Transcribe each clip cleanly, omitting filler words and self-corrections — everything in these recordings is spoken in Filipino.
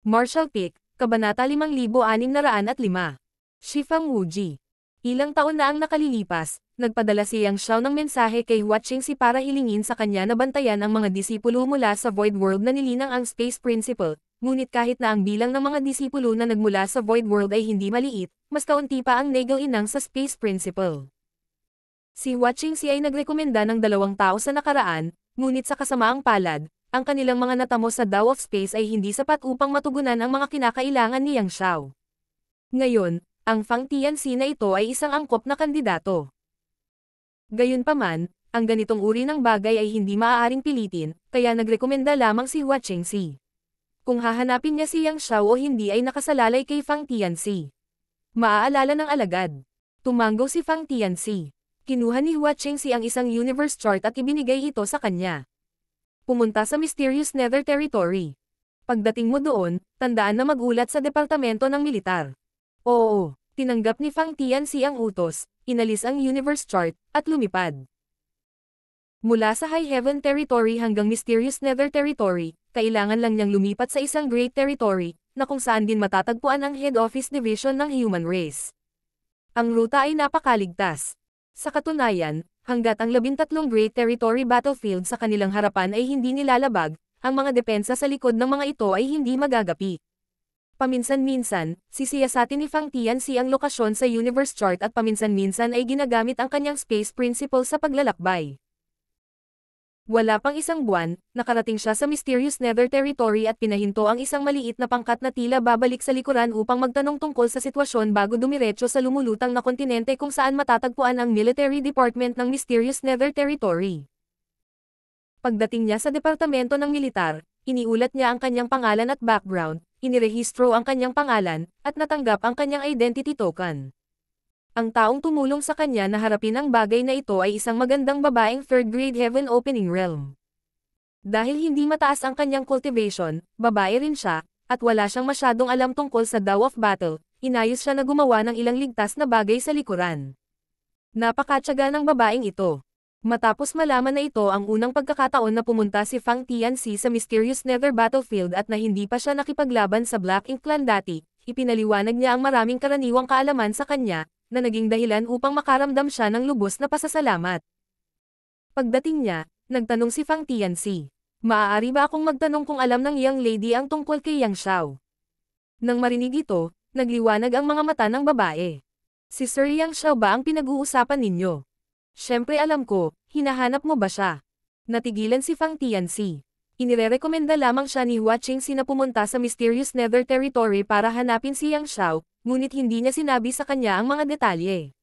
Marshall Pick, Kabanata 5605. Shifang Wuji. Ilang taon na ang nakalilipas, nagpadala si Yang Xiao ng mensahe kay Hua Qingxi para hilingin sa kanya na bantayan ang mga disipulo mula sa Void World na nilinang ang Space Principle, ngunit kahit na ang bilang ng mga disipulo na nagmula sa Void World ay hindi maliit, mas kaunti pa ang Nagel-inang sa Space Principle. Si Hua Qingxi ay nagrekomenda ng 2 tao sa nakaraan, ngunit sa kasamaang palad, ang kanilang mga natamo sa Dao of Space ay hindi sapat upang matugunan ang mga kinakailangan ni Yang Xiao. Ngayon, ang Fang Tianxi na ito ay isang angkop na kandidato. Gayunpaman, ang ganitong uri ng bagay ay hindi maaaring pilitin, kaya nagrekomenda lamang si Hua Qingxi. Kung hahanapin niya si Yang Xiao o hindi ay nakasalalay kay Fang Tianxi. Maaalala ng alagad. Tumanggo si Fang Tianxi. Kinuha ni Hua Qingxi ang isang universe chart at ibinigay ito sa kanya. Pumunta sa Mysterious Nether Territory. Pagdating mo doon, tandaan na magulat sa departamento ng militar. Oo, tinanggap ni Fang Tianxi ang utos, inalis ang universe chart, at lumipad. Mula sa High Heaven Territory hanggang Mysterious Nether Territory, kailangan lang niyang lumipat sa isang Great Territory, na kung saan din matatagpuan ang Head Office Division ng Human Race. Ang ruta ay napakaligtas. Sa katunayan, hanggat ang 13 Great Territory Battlefield sa kanilang harapan ay hindi nilalabag, ang mga depensa sa likod ng mga ito ay hindi magagapi. Paminsan-minsan, sisiyasatin ni Fang Tianxi ang lokasyon sa universe chart at paminsan-minsan ay ginagamit ang kanyang Space Principle sa paglalakbay. Wala pang isang buwan, nakarating siya sa Mysterious Nether Territory at pinahinto ang isang maliit na pangkat na tila babalik sa likuran upang magtanong tungkol sa sitwasyon bago dumiretso sa lumulutang na kontinente kung saan matatagpuan ang Military Department ng Mysterious Nether Territory. Pagdating niya sa departamento ng militar, iniulat niya ang kanyang pangalan at background, inirehistro ang kanyang pangalan, at natanggap ang kanyang identity token. Ang taong tumulong sa kanya na harapin ang bagay na ito ay isang magandang babaeng third-grade Heaven Opening Realm. Dahil hindi mataas ang kanyang cultivation, babae rin siya, at wala siyang masyadong alam tungkol sa Dao of Battle, inayos siya na gumawa ng ilang ligtas na bagay sa likuran. Napakatyaga ng babaeng ito. Matapos malaman na ito ang unang pagkakataon na pumunta si Fang Tianxi sa Mysterious Nether Battlefield at na hindi pa siya nakipaglaban sa Black Ink Clan dati, ipinaliwanag niya ang maraming karaniwang kaalaman sa kanya, na naging dahilan upang makaramdam siya ng lubos na pasasalamat. Pagdating niya, nagtanong si Fang Tianxi, "Maaari ba akong magtanong kung alam ng young lady ang tungkol kay Yang Xiao?" Nang marinig ito, nagliwanag ang mga mata ng babae. "Si Sir Yang Xiao ba ang pinag-uusapan ninyo? Siyempre alam ko, hinahanap mo ba siya?" Natigilan si Fang Tianxi. Inirerekomenda lamang siya ni Hua Qingxi na pumunta sa Mysterious Nether Territory para hanapin si Yang Xiao, ngunit hindi niya sinabi sa kanya ang mga detalye.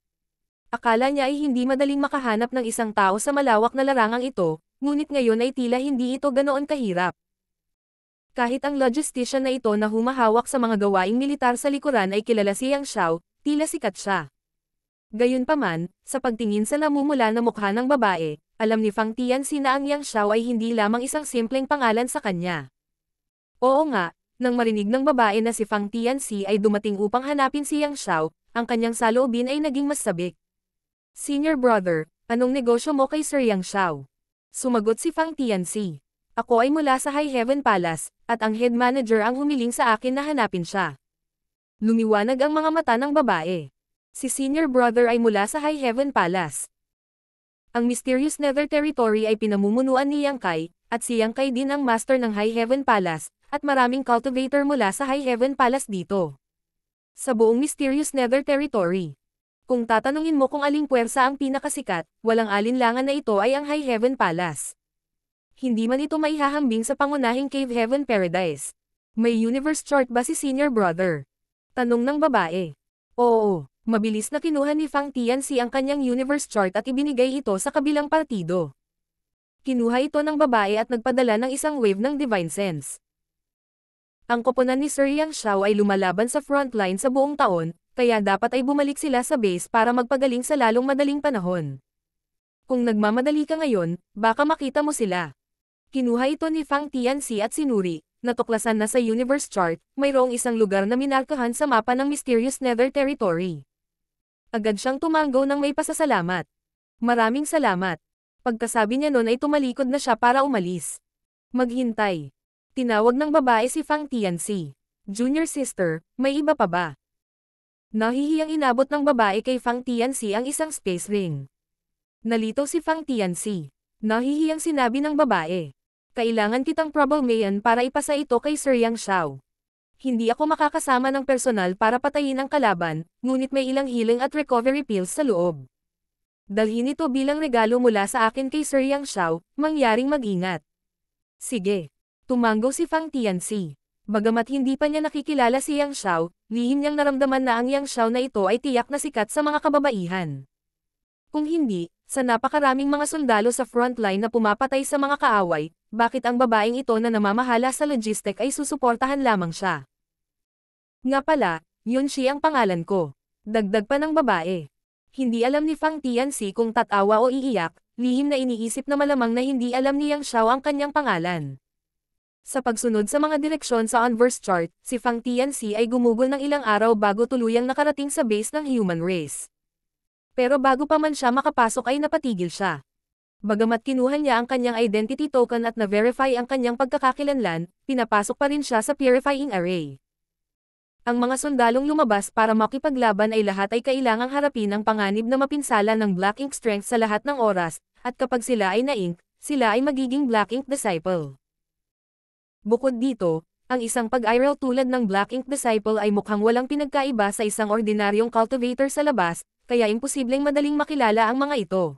Akala niya ay hindi madaling makahanap ng isang tao sa malawak na larangang ito, ngunit ngayon ay tila hindi ito ganoon kahirap. Kahit ang logistician na ito na humahawak sa mga gawaing militar sa likuran ay kilala si Yang Xiao, tila sikat siya. Gayunpaman, sa pagtingin sa namumula na mukha ng babae, alam ni Fang Tianxi na ang Yang Xiao ay hindi lamang isang simpleng pangalan sa kanya. Oo nga, nang marinig ng babae na si Fang Tianxi ay dumating upang hanapin si Yang Xiao, ang kanyang saloobin ay naging mas sabik. "Senior brother, anong negosyo mo kay Sir Yang Xiao?" Sumagot si Fang Tianxi. "Ako ay mula sa High Heaven Palace, at ang head manager ang humiling sa akin na hanapin siya." Lumiwanag ang mga mata ng babae. Si senior brother ay mula sa High Heaven Palace. Ang Mysterious Nether Territory ay pinamumunuan ni Yang Kai, at si Yang Kai din ang master ng High Heaven Palace, at maraming cultivator mula sa High Heaven Palace dito. Sa buong Mysterious Nether Territory. Kung tatanungin mo kung aling puwersa ang pinakasikat, walang alinlangan na ito ay ang High Heaven Palace. Hindi man ito maihahambing sa pangunahing Cave Heaven Paradise. May universe chart ba si senior brother? Tanong ng babae. Oo. Mabilis na kinuha ni Fang Tianxi ang kanyang universe chart at ibinigay ito sa kabilang partido. Kinuha ito ng babae at nagpadala ng isang wave ng Divine Sense. Ang koponan ni Sir Yang Xiao ay lumalaban sa frontline sa buong taon, kaya dapat ay bumalik sila sa base para magpagaling sa lalong madaling panahon. Kung nagmamadali ka ngayon, baka makita mo sila. Kinuha ito ni Fang Tianxi at sinuri. Natuklasan na sa universe chart, mayroong isang lugar na minarkahan sa mapa ng Mysterious Nether Territory. Agad siyang tumanggo ng may pasasalamat. "Maraming salamat." Pagkasabi niya nun ay tumalikod na siya para umalis. "Maghintay." Tinawag ng babae si Fang Tianxi. Junior sister, may iba pa ba? Nahihiyang inabot ng babae kay Fang Tianxi ang isang space ring. Nalito si Fang Tianxi. Nahihiyang sinabi ng babae. Kailangan kitang troublemayan para ipasa ito kay Sir Yang Xiao. Hindi ako makakasama ng personal para patayin ang kalaban, ngunit may ilang healing at recovery pills sa loob. Dalhin ito bilang regalo mula sa akin kay Sir Yang Xiao, mangyaring mag-ingat. Sige. Tumanggo si Fang Tianxi. Bagamat hindi pa niya nakikilala si Yang Xiao, lihim niyang naramdaman na ang Yang Xiao na ito ay tiyak na sikat sa mga kababaihan. Kung hindi, sa napakaraming mga sundalo sa frontline na pumapatay sa mga kaaway, bakit ang babaeng ito na namamahala sa logistic ay susuportahan lamang siya? Nga pala, Yun Shi ang pangalan ko. Dagdag pa ng babae. Hindi alam ni Fang Tianxi kung tatawa o iiyak, lihim na iniisip na malamang na hindi alam ni Yang Xiao ang kanyang pangalan. Sa pagsunod sa mga direksyon sa Unverse chart, si Fang Tianxi ay gumugol ng ilang araw bago tuluyang nakarating sa base ng human race. Pero bago pa man siya makapasok ay napatigil siya. Bagamat kinuha niya ang kanyang identity token at na-verify ang kanyang pagkakakilanlan, pinapasok pa rin siya sa purifying array. Ang mga sundalong lumabas para makipaglaban ay lahat ay kailangang harapin ang panganib na mapinsala ng Black Ink Strength sa lahat ng oras, at kapag sila ay na-ink, sila ay magiging Black Ink Disciple. Bukod dito, ang isang pag-iral tulad ng Black Ink Disciple ay mukhang walang pinagkaiba sa isang ordinaryong cultivator sa labas, kaya imposibleng madaling makilala ang mga ito.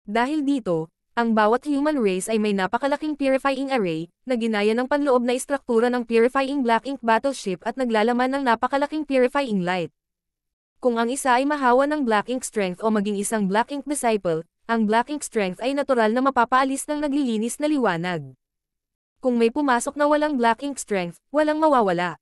Dahil dito, ang bawat human race ay may napakalaking purifying array, na ginaya ng panloob na istruktura ng purifying Black Ink battleship at naglalaman ng napakalaking purifying light. Kung ang isa ay mahawa ng Black Ink Strength o maging isang Black Ink Disciple, ang Black Ink Strength ay natural na mapapaalis ng naglilinis na liwanag. Kung may pumasok na walang Black Ink Strength, walang mawawala.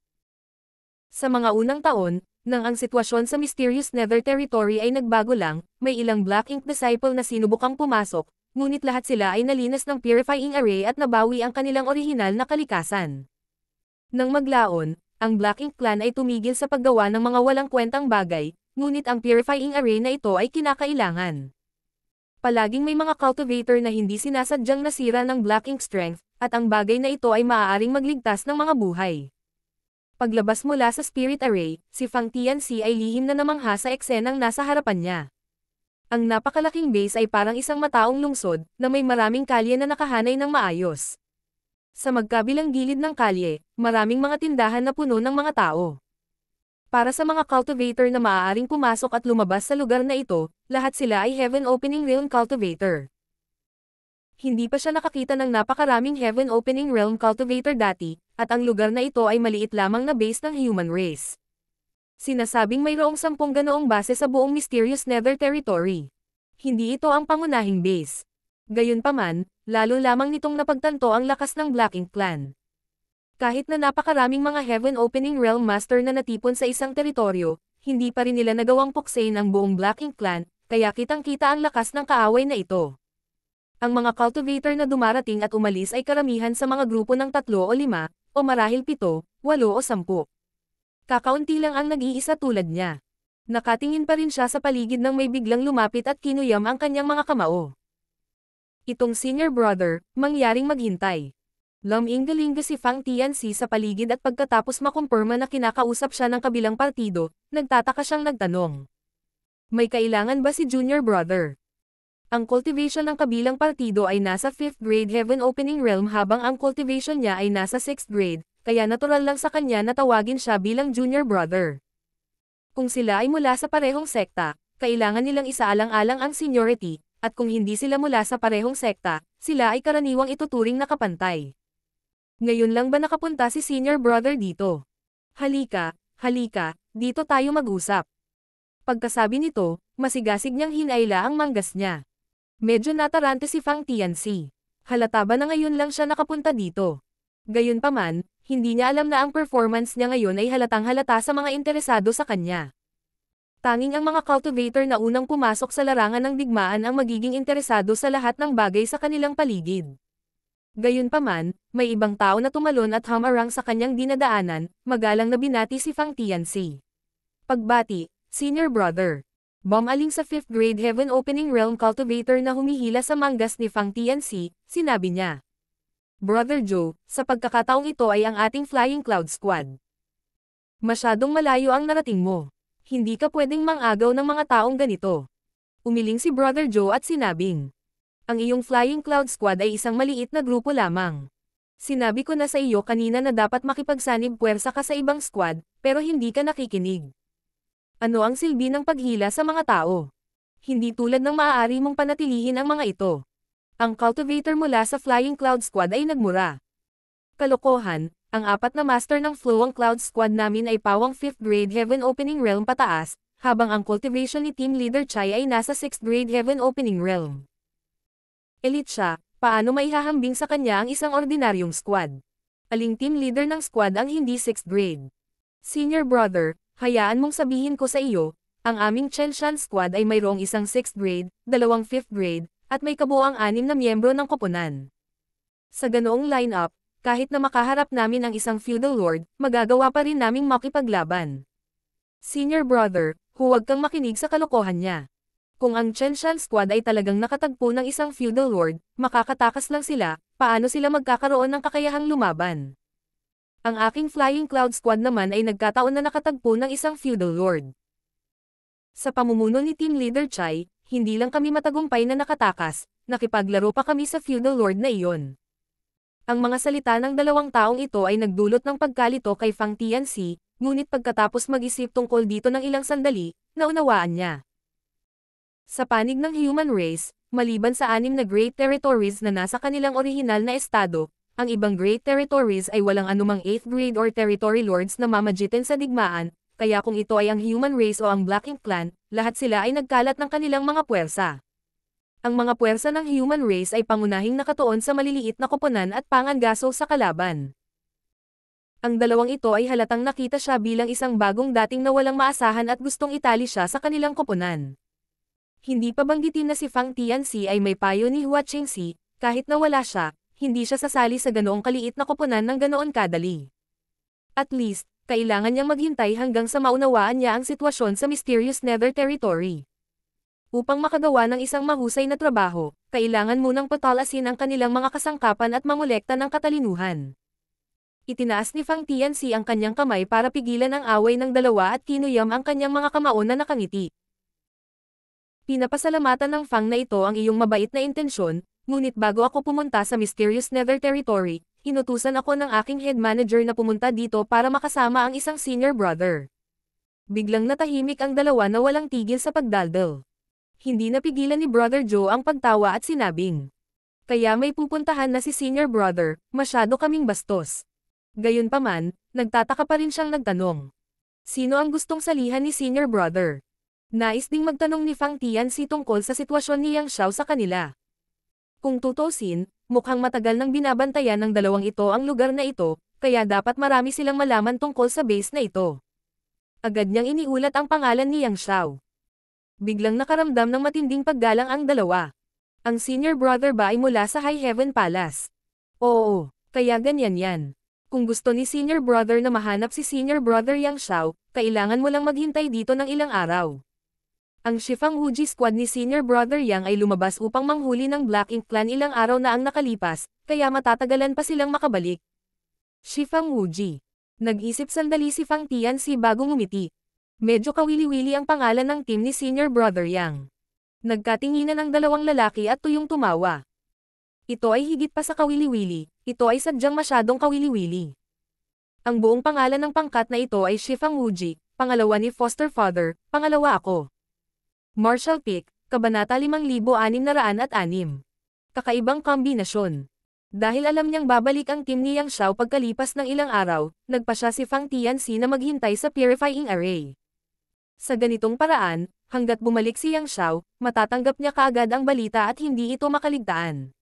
Sa mga unang taon, nang ang sitwasyon sa Mysterious Nether Territory ay nagbago lang, may ilang Black Ink Disciple na sinubukang pumasok, ngunit lahat sila ay nalinas ng purifying array at nabawi ang kanilang orihinal na kalikasan. Nang maglaon, ang Black Ink Clan ay tumigil sa paggawa ng mga walang kwentang bagay, ngunit ang purifying array na ito ay kinakailangan. Palaging may mga cultivator na hindi sinasadyang nasira ng Black Ink Strength, at ang bagay na ito ay maaaring magligtas ng mga buhay. Paglabas mula sa Spirit Array, si Fang Tianxi ay lihim na namangha sa eksenang nasa harapan niya. Ang napakalaking base ay parang isang mataong lungsod, na may maraming kalye na nakahanay ng maayos. Sa magkabilang gilid ng kalye, maraming mga tindahan na puno ng mga tao. Para sa mga cultivator na maaaring pumasok at lumabas sa lugar na ito, lahat sila ay Heaven Opening Realm Cultivator. Hindi pa siya nakakita ng napakaraming Heaven Opening Realm Cultivator dati, at ang lugar na ito ay maliit lamang na base ng human race. Sinasabing mayroong 10 ganoong base sa buong Mysterious Nether Territory. Hindi ito ang pangunahing base. Gayunpaman, lalo lamang nitong napagtanto ang lakas ng Black Ink Clan. Kahit na napakaraming mga Heaven Opening Realm Master na natipon sa isang teritoryo, hindi pa rin nila nagawang puksain ang buong Black Ink Clan, kaya kitang-kita ang lakas ng kaaway na ito. Ang mga cultivator na dumarating at umalis ay karamihan sa mga grupo ng 3 o 5, o marahil 7, 8 o 10. Kakaunti lang ang nag-iisa tulad niya. Nakatingin pa rin siya sa paligid nang may biglang lumapit at kinuyam ang kanyang mga kamao. Itong senior brother, mangyaring maghintay. Laminggalinga si Fang Tianxi sa paligid at pagkatapos makumpirma na kinakausap siya ng kabilang partido, nagtataka siyang nagtanong. May kailangan ba si junior brother? Ang cultivation ng kabilang partido ay nasa 5th grade Heaven Opening Realm habang ang cultivation niya ay nasa 6th grade, kaya natural lang sa kanya na tawagin siya bilang junior brother. Kung sila ay mula sa parehong sekta, kailangan nilang isaalang-alang ang seniority, at kung hindi sila mula sa parehong sekta, sila ay karaniwang ituturing na kapantay. Ngayon lang ba nakapunta si senior brother dito? Halika, dito tayo mag-usap. Pagkasabi nito, masigasig niyang hinayla ang manggas niya. Medyo natarante si Fang Tianxi. Halata ba na ngayon lang siya nakapunta dito? Gayunpaman, hindi niya alam na ang performance niya ngayon ay halatang-halata sa mga interesado sa kanya. Tanging ang mga cultivator na unang pumasok sa larangan ng digmaan ang magiging interesado sa lahat ng bagay sa kanilang paligid. Gayunpaman, may ibang tao na tumalon at humarang sa kanyang dinadaanan, magalang na binati si Fang Tianxi. Pagbati, senior brother. Bumaling sa 5th grade Heaven Opening Realm Cultivator na humihila sa manggas ni Fang Tianxi, sinabi niya. Brother Joe, sa pagkakataong ito ay ang ating Flying Cloud Squad. Masyadong malayo ang narating mo. Hindi ka pwedeng mangagaw ng mga taong ganito. Umiling si Brother Joe at sinabing, ang iyong Flying Cloud Squad ay isang maliit na grupo lamang. Sinabi ko na sa iyo kanina na dapat makipagsanib puwersa ka sa ibang squad, pero hindi ka nakikinig. Ano ang silbi ng paghila sa mga tao? Hindi tulad ng maaari mong panatilihin ang mga ito. Ang cultivator mula sa Flying Cloud Squad ay nagmura. Kalokohan, ang 4 na master ng Flowing Cloud Squad namin ay pawang 5th grade Heaven Opening Realm pataas, habang ang cultivation ni Team Leader Chai ay nasa 6th grade Heaven Opening Realm. Elite siya, paano maihahambing sa kanya ang isang ordinaryong squad? Aling team leader ng squad ang hindi 6th grade? Senior brother, hayaan mong sabihin ko sa iyo, ang aming Chenshan squad ay mayroong isang 6th grade, 2 5th grade, at may kabuuang 6 na miyembro ng koponan. Sa ganoong lineup, kahit na makaharap namin ang isang feudal lord, magagawa pa rin naming makipaglaban. Senior brother, huwag kang makinig sa kalokohan niya. Kung ang Chenshan squad ay talagang nakatagpo ng isang feudal lord, makakatakas lang sila, paano sila magkakaroon ng kakayahang lumaban? Ang aking Flying Cloud Squad naman ay nagkataon na nakatagpo ng isang feudal lord. Sa pamumuno ni Team Leader Chai, hindi lang kami matagumpay na nakatakas, nakipaglaro pa kami sa feudal lord na iyon. Ang mga salita ng dalawang taong ito ay nagdulot ng pagkalito kay Fang Tianxi, ngunit pagkatapos mag-isip tungkol dito ng ilang sandali, naunawaan niya. Sa panig ng human race, maliban sa 6 na Great Territories na nasa kanilang orihinal na estado, ang ibang Great Territories ay walang anumang 8th grade or territory lords na mamagitin sa digmaan, kaya kung ito ay ang human race o ang Black Ink Clan, lahat sila ay nagkalat ng kanilang mga puwersa. Ang mga puwersa ng human race ay pangunahing nakatuon sa maliliit na koponan at pangangaso sa kalaban. Ang dalawang ito ay halatang nakita siya bilang isang bagong dating na walang maasahan at gustong itali siya sa kanilang koponan. Hindi pa banggitin na si Fang Tianxi ay may payo ni Hua Qingxi, kahit na wala siya, hindi siya sasali sa ganoong kaliit na koponan ng ganoon kadali. At least, kailangan niyang maghintay hanggang sa maunawaan niya ang sitwasyon sa Mysterious Nether Territory. Upang makagawa ng isang mahusay na trabaho, kailangan munang patalasin ang kanilang mga kasangkapan at mangolekta ng katalinuhan. Itinaas ni Fang Tianxi ang kanyang kamay para pigilan ang away ng dalawa at kinuyam ang kanyang mga kamao na nakangiti. Pinapasalamatan ng Fang na ito ang iyong mabait na intensyon, ngunit bago ako pumunta sa Mysterious Nether Territory, inutusan ako ng aking head manager na pumunta dito para makasama ang isang senior brother. Biglang natahimik ang dalawa na walang tigil sa pagdaldal. Hindi napigilan ni Brother Joe ang pagtawa at sinabing, kaya may pupuntahan na si senior brother, masyado kaming bastos. Gayunpaman, nagtataka pa rin siyang nagtanong. Sino ang gustong salihan ni senior brother? Nais ding magtanong ni Fang Tianxi tungkol sa sitwasyon ni Yang Xiao sa kanila. Kung tutusin, mukhang matagal nang binabantayan ng dalawang ito ang lugar na ito, kaya dapat marami silang malaman tungkol sa base na ito. Agad niyang iniulat ang pangalan ni Yang Xiao. Biglang nakaramdam ng matinding paggalang ang dalawa. Ang senior brother ba ay mula sa High Heaven Palace? Oo, kaya ganyan yan. Kung gusto ni senior brother na mahanap si senior brother Yang Xiao, kailangan mo lang maghintay dito ng ilang araw. Ang Shifang Wuji squad ni senior brother Yang ay lumabas upang manghuli ng Black Ink Clan ilang araw na ang nakalipas, kaya matatagalan pa silang makabalik. Shifang Wuji. Nag-isip sandali si Fang Tianxi bago ngumiti. Medyo kawili-wili ang pangalan ng team ni senior brother Yang. Nagkatinginan ang dalawang lalaki at tuyong tumawa. Ito ay higit pa sa kawili-wili, ito ay sadyang masyadong kawili-wili. Ang buong pangalan ng pangkat na ito ay Shifang Wuji, pangalawa ni Foster Father, pangalawa ako. Martial Peak, Kabanata 5606. Kakaibang kombinasyon. Dahil alam niyang babalik ang team ni Yang Xiao pagkalipas ng ilang araw, nagpa siya si Fang Tianxi na maghintay sa Purifying Array. Sa ganitong paraan, hanggat bumalik si Yang Xiao, matatanggap niya kaagad ang balita at hindi ito makaligtaan.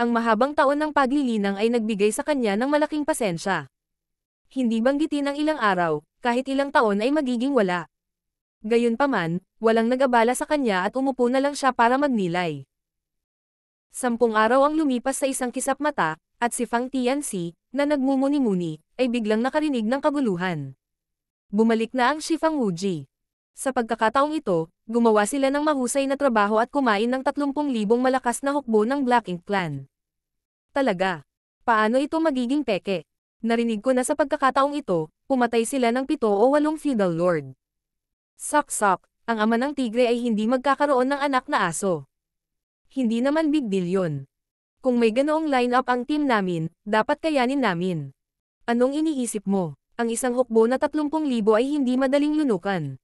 Ang mahabang taon ng paglilinang ay nagbigay sa kanya ng malaking pasensya. Hindi banggitin ang ilang araw, kahit ilang taon ay magiging wala. Gayunpaman, walang nag-abala sa kanya at umupo na lang siya para magnilay. 10 araw ang lumipas sa isang kisap mata, at si Fang Tianxi, na nagmumuni-muni, ay biglang nakarinig ng kaguluhan. Bumalik na ang Shifang Wuji. Sa pagkakataong ito, gumawa sila ng mahusay na trabaho at kumain ng 30,000 malakas na hukbo ng Black Ink Clan. Talaga? Paano ito magiging peke? Narinig ko na sa pagkakataong ito, pumatay sila ng 7 o 8 feudal lord. Sok-sok, ang ama ng tigre ay hindi magkakaroon ng anak na aso. Hindi naman big deal yun. Kung may ganoong line-up ang team namin, dapat kayanin namin. Anong iniisip mo? Ang isang hukbo na 30,000 ay hindi madaling lunukan.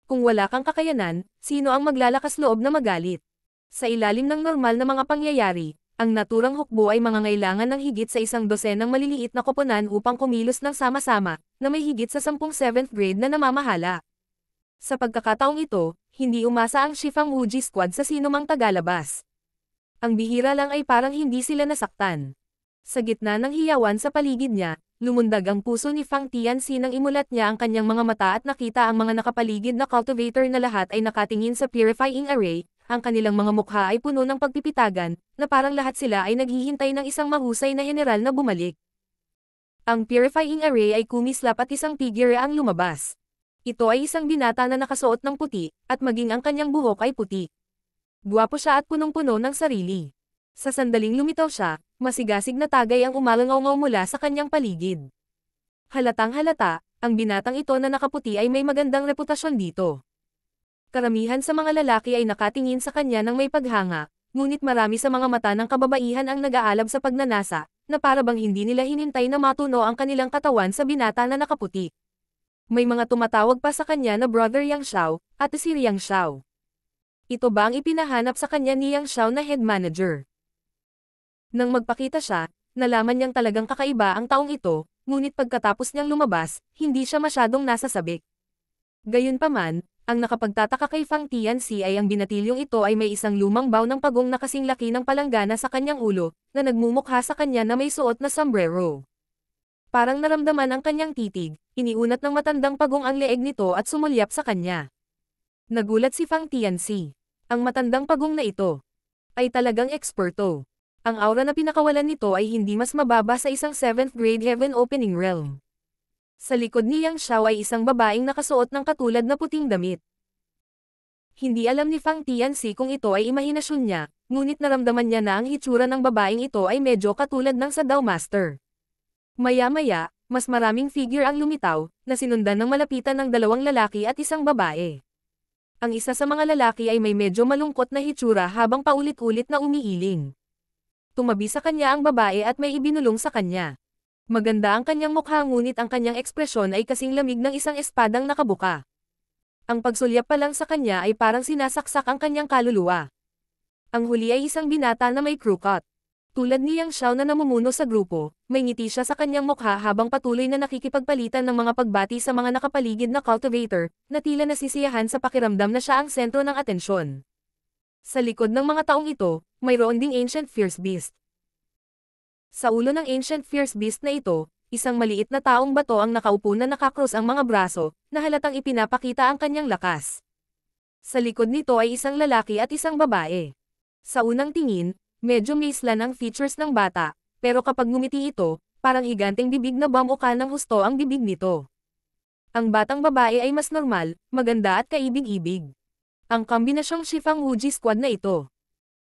Kung wala kang kakayanan, sino ang maglalakas loob na magalit? Sa ilalim ng normal na mga pangyayari, ang naturang hukbo ay mangangailangan ng higit sa 12 maliliit na koponan upang kumilos ng sama-sama, na may higit sa 10 7th grade na namamahala. Sa pagkakataong ito, hindi umasa ang Shifang Uji squad sa sinumang tagalabas. Ang bihira lang ay parang hindi sila nasaktan. Sa gitna ng hiyawan sa paligid niya, lumundag ang puso ni Fang Tianxi nang imulat niya ang kanyang mga mata at nakita ang mga nakapaligid na cultivator na lahat ay nakatingin sa purifying array, ang kanilang mga mukha ay puno ng pagpipitagan, na parang lahat sila ay naghihintay ng isang mahusay na general na bumalik. Ang purifying array ay kumislap at isang figure ang lumabas. Ito ay isang binata na nakasuot ng puti, at maging ang kanyang buhok ay puti. Gwapo siya at punong-puno ng sarili. Sa sandaling lumitaw siya, masigasig na tagay ang umalangaw mula sa kanyang paligid. Halatang halata, ang binatang ito na nakaputi ay may magandang reputasyon dito. Karamihan sa mga lalaki ay nakatingin sa kanya ng may paghanga, ngunit marami sa mga mata ng kababaihan ang nag-aalab sa pagnanasa, na para bang hindi nila hinintay na matuno ang kanilang katawan sa binata na nakaputi. May mga tumatawag pa sa kanya na Brother Yang Xiao, at si Yang Xiao. Ito ba ang ipinahanap sa kanya ni Yang Xiao na head manager? Nang magpakita siya, nalaman niyang talagang kakaiba ang taong ito, ngunit pagkatapos niyang lumabas, hindi siya masyadong nasasabik. Gayunpaman, ang nakapagtataka kay Fang Tianxi ay ang binatilyong ito ay may isang lumang baw ng pagong na kasing laki ng palanggana sa kanyang ulo, na nagmumukha sa kanya na may suot na sombrero. Parang naramdaman ang kanyang titig, iniunat ng matandang pagong ang leeg nito at sumulyap sa kanya. Nagulat si Fang Tianxi. Ang matandang pagong na ito ay talagang eksperto. Ang aura na pinakawalan nito ay hindi mas mababa sa isang 7th grade heaven opening realm. Sa likod ni Yang Xiao ay isang babaeng nakasuot ng katulad na puting damit. Hindi alam ni Fang Tianxi kung ito ay imahinasyon niya, ngunit naramdaman niya na ang hitsura ng babaeng ito ay medyo katulad ng sa Dao Master. Maya-maya, mas maraming figure ang lumitaw, na sinundan ng malapitan ng 2 lalaki at isang babae. Ang isa sa mga lalaki ay may medyo malungkot na hitsura habang paulit-ulit na umiiling. Tumabi sa kanya ang babae at may ibinulong sa kanya. Maganda ang kanyang mukha ngunit ang kanyang ekspresyon ay kasing lamig ng isang espadang nakabuka. Ang pagsulyap pa lang sa kanya ay parang sinasaksak ang kanyang kaluluwa. Ang huli ay isang binata na may crew cut. Tulad ni Yang Xiao na namumuno sa grupo, may ngiti siya sa kanyang mukha habang patuloy na nakikipagpalitan ng mga pagbati sa mga nakapaligid na cultivator, na tila nasisiyahan sa pakiramdam na siya ang sentro ng atensyon. Sa likod ng mga taong ito, mayroon ding Ancient Fierce Beast. Sa ulo ng Ancient Fierce Beast na ito, isang maliit na taong bato ang nakaupo na nakakrus ang mga braso, na halatang ipinapakita ang kanyang lakas. Sa likod nito ay isang lalaki at isang babae. Sa unang tingin, medyo maislan ang features ng bata, pero kapag ngumiti ito, parang higanteng bibig na bomb o kanang husto ang bibig nito. Ang batang babae ay mas normal, maganda at kaibig-ibig. Ang kombinasyong Shifang Uji squad na ito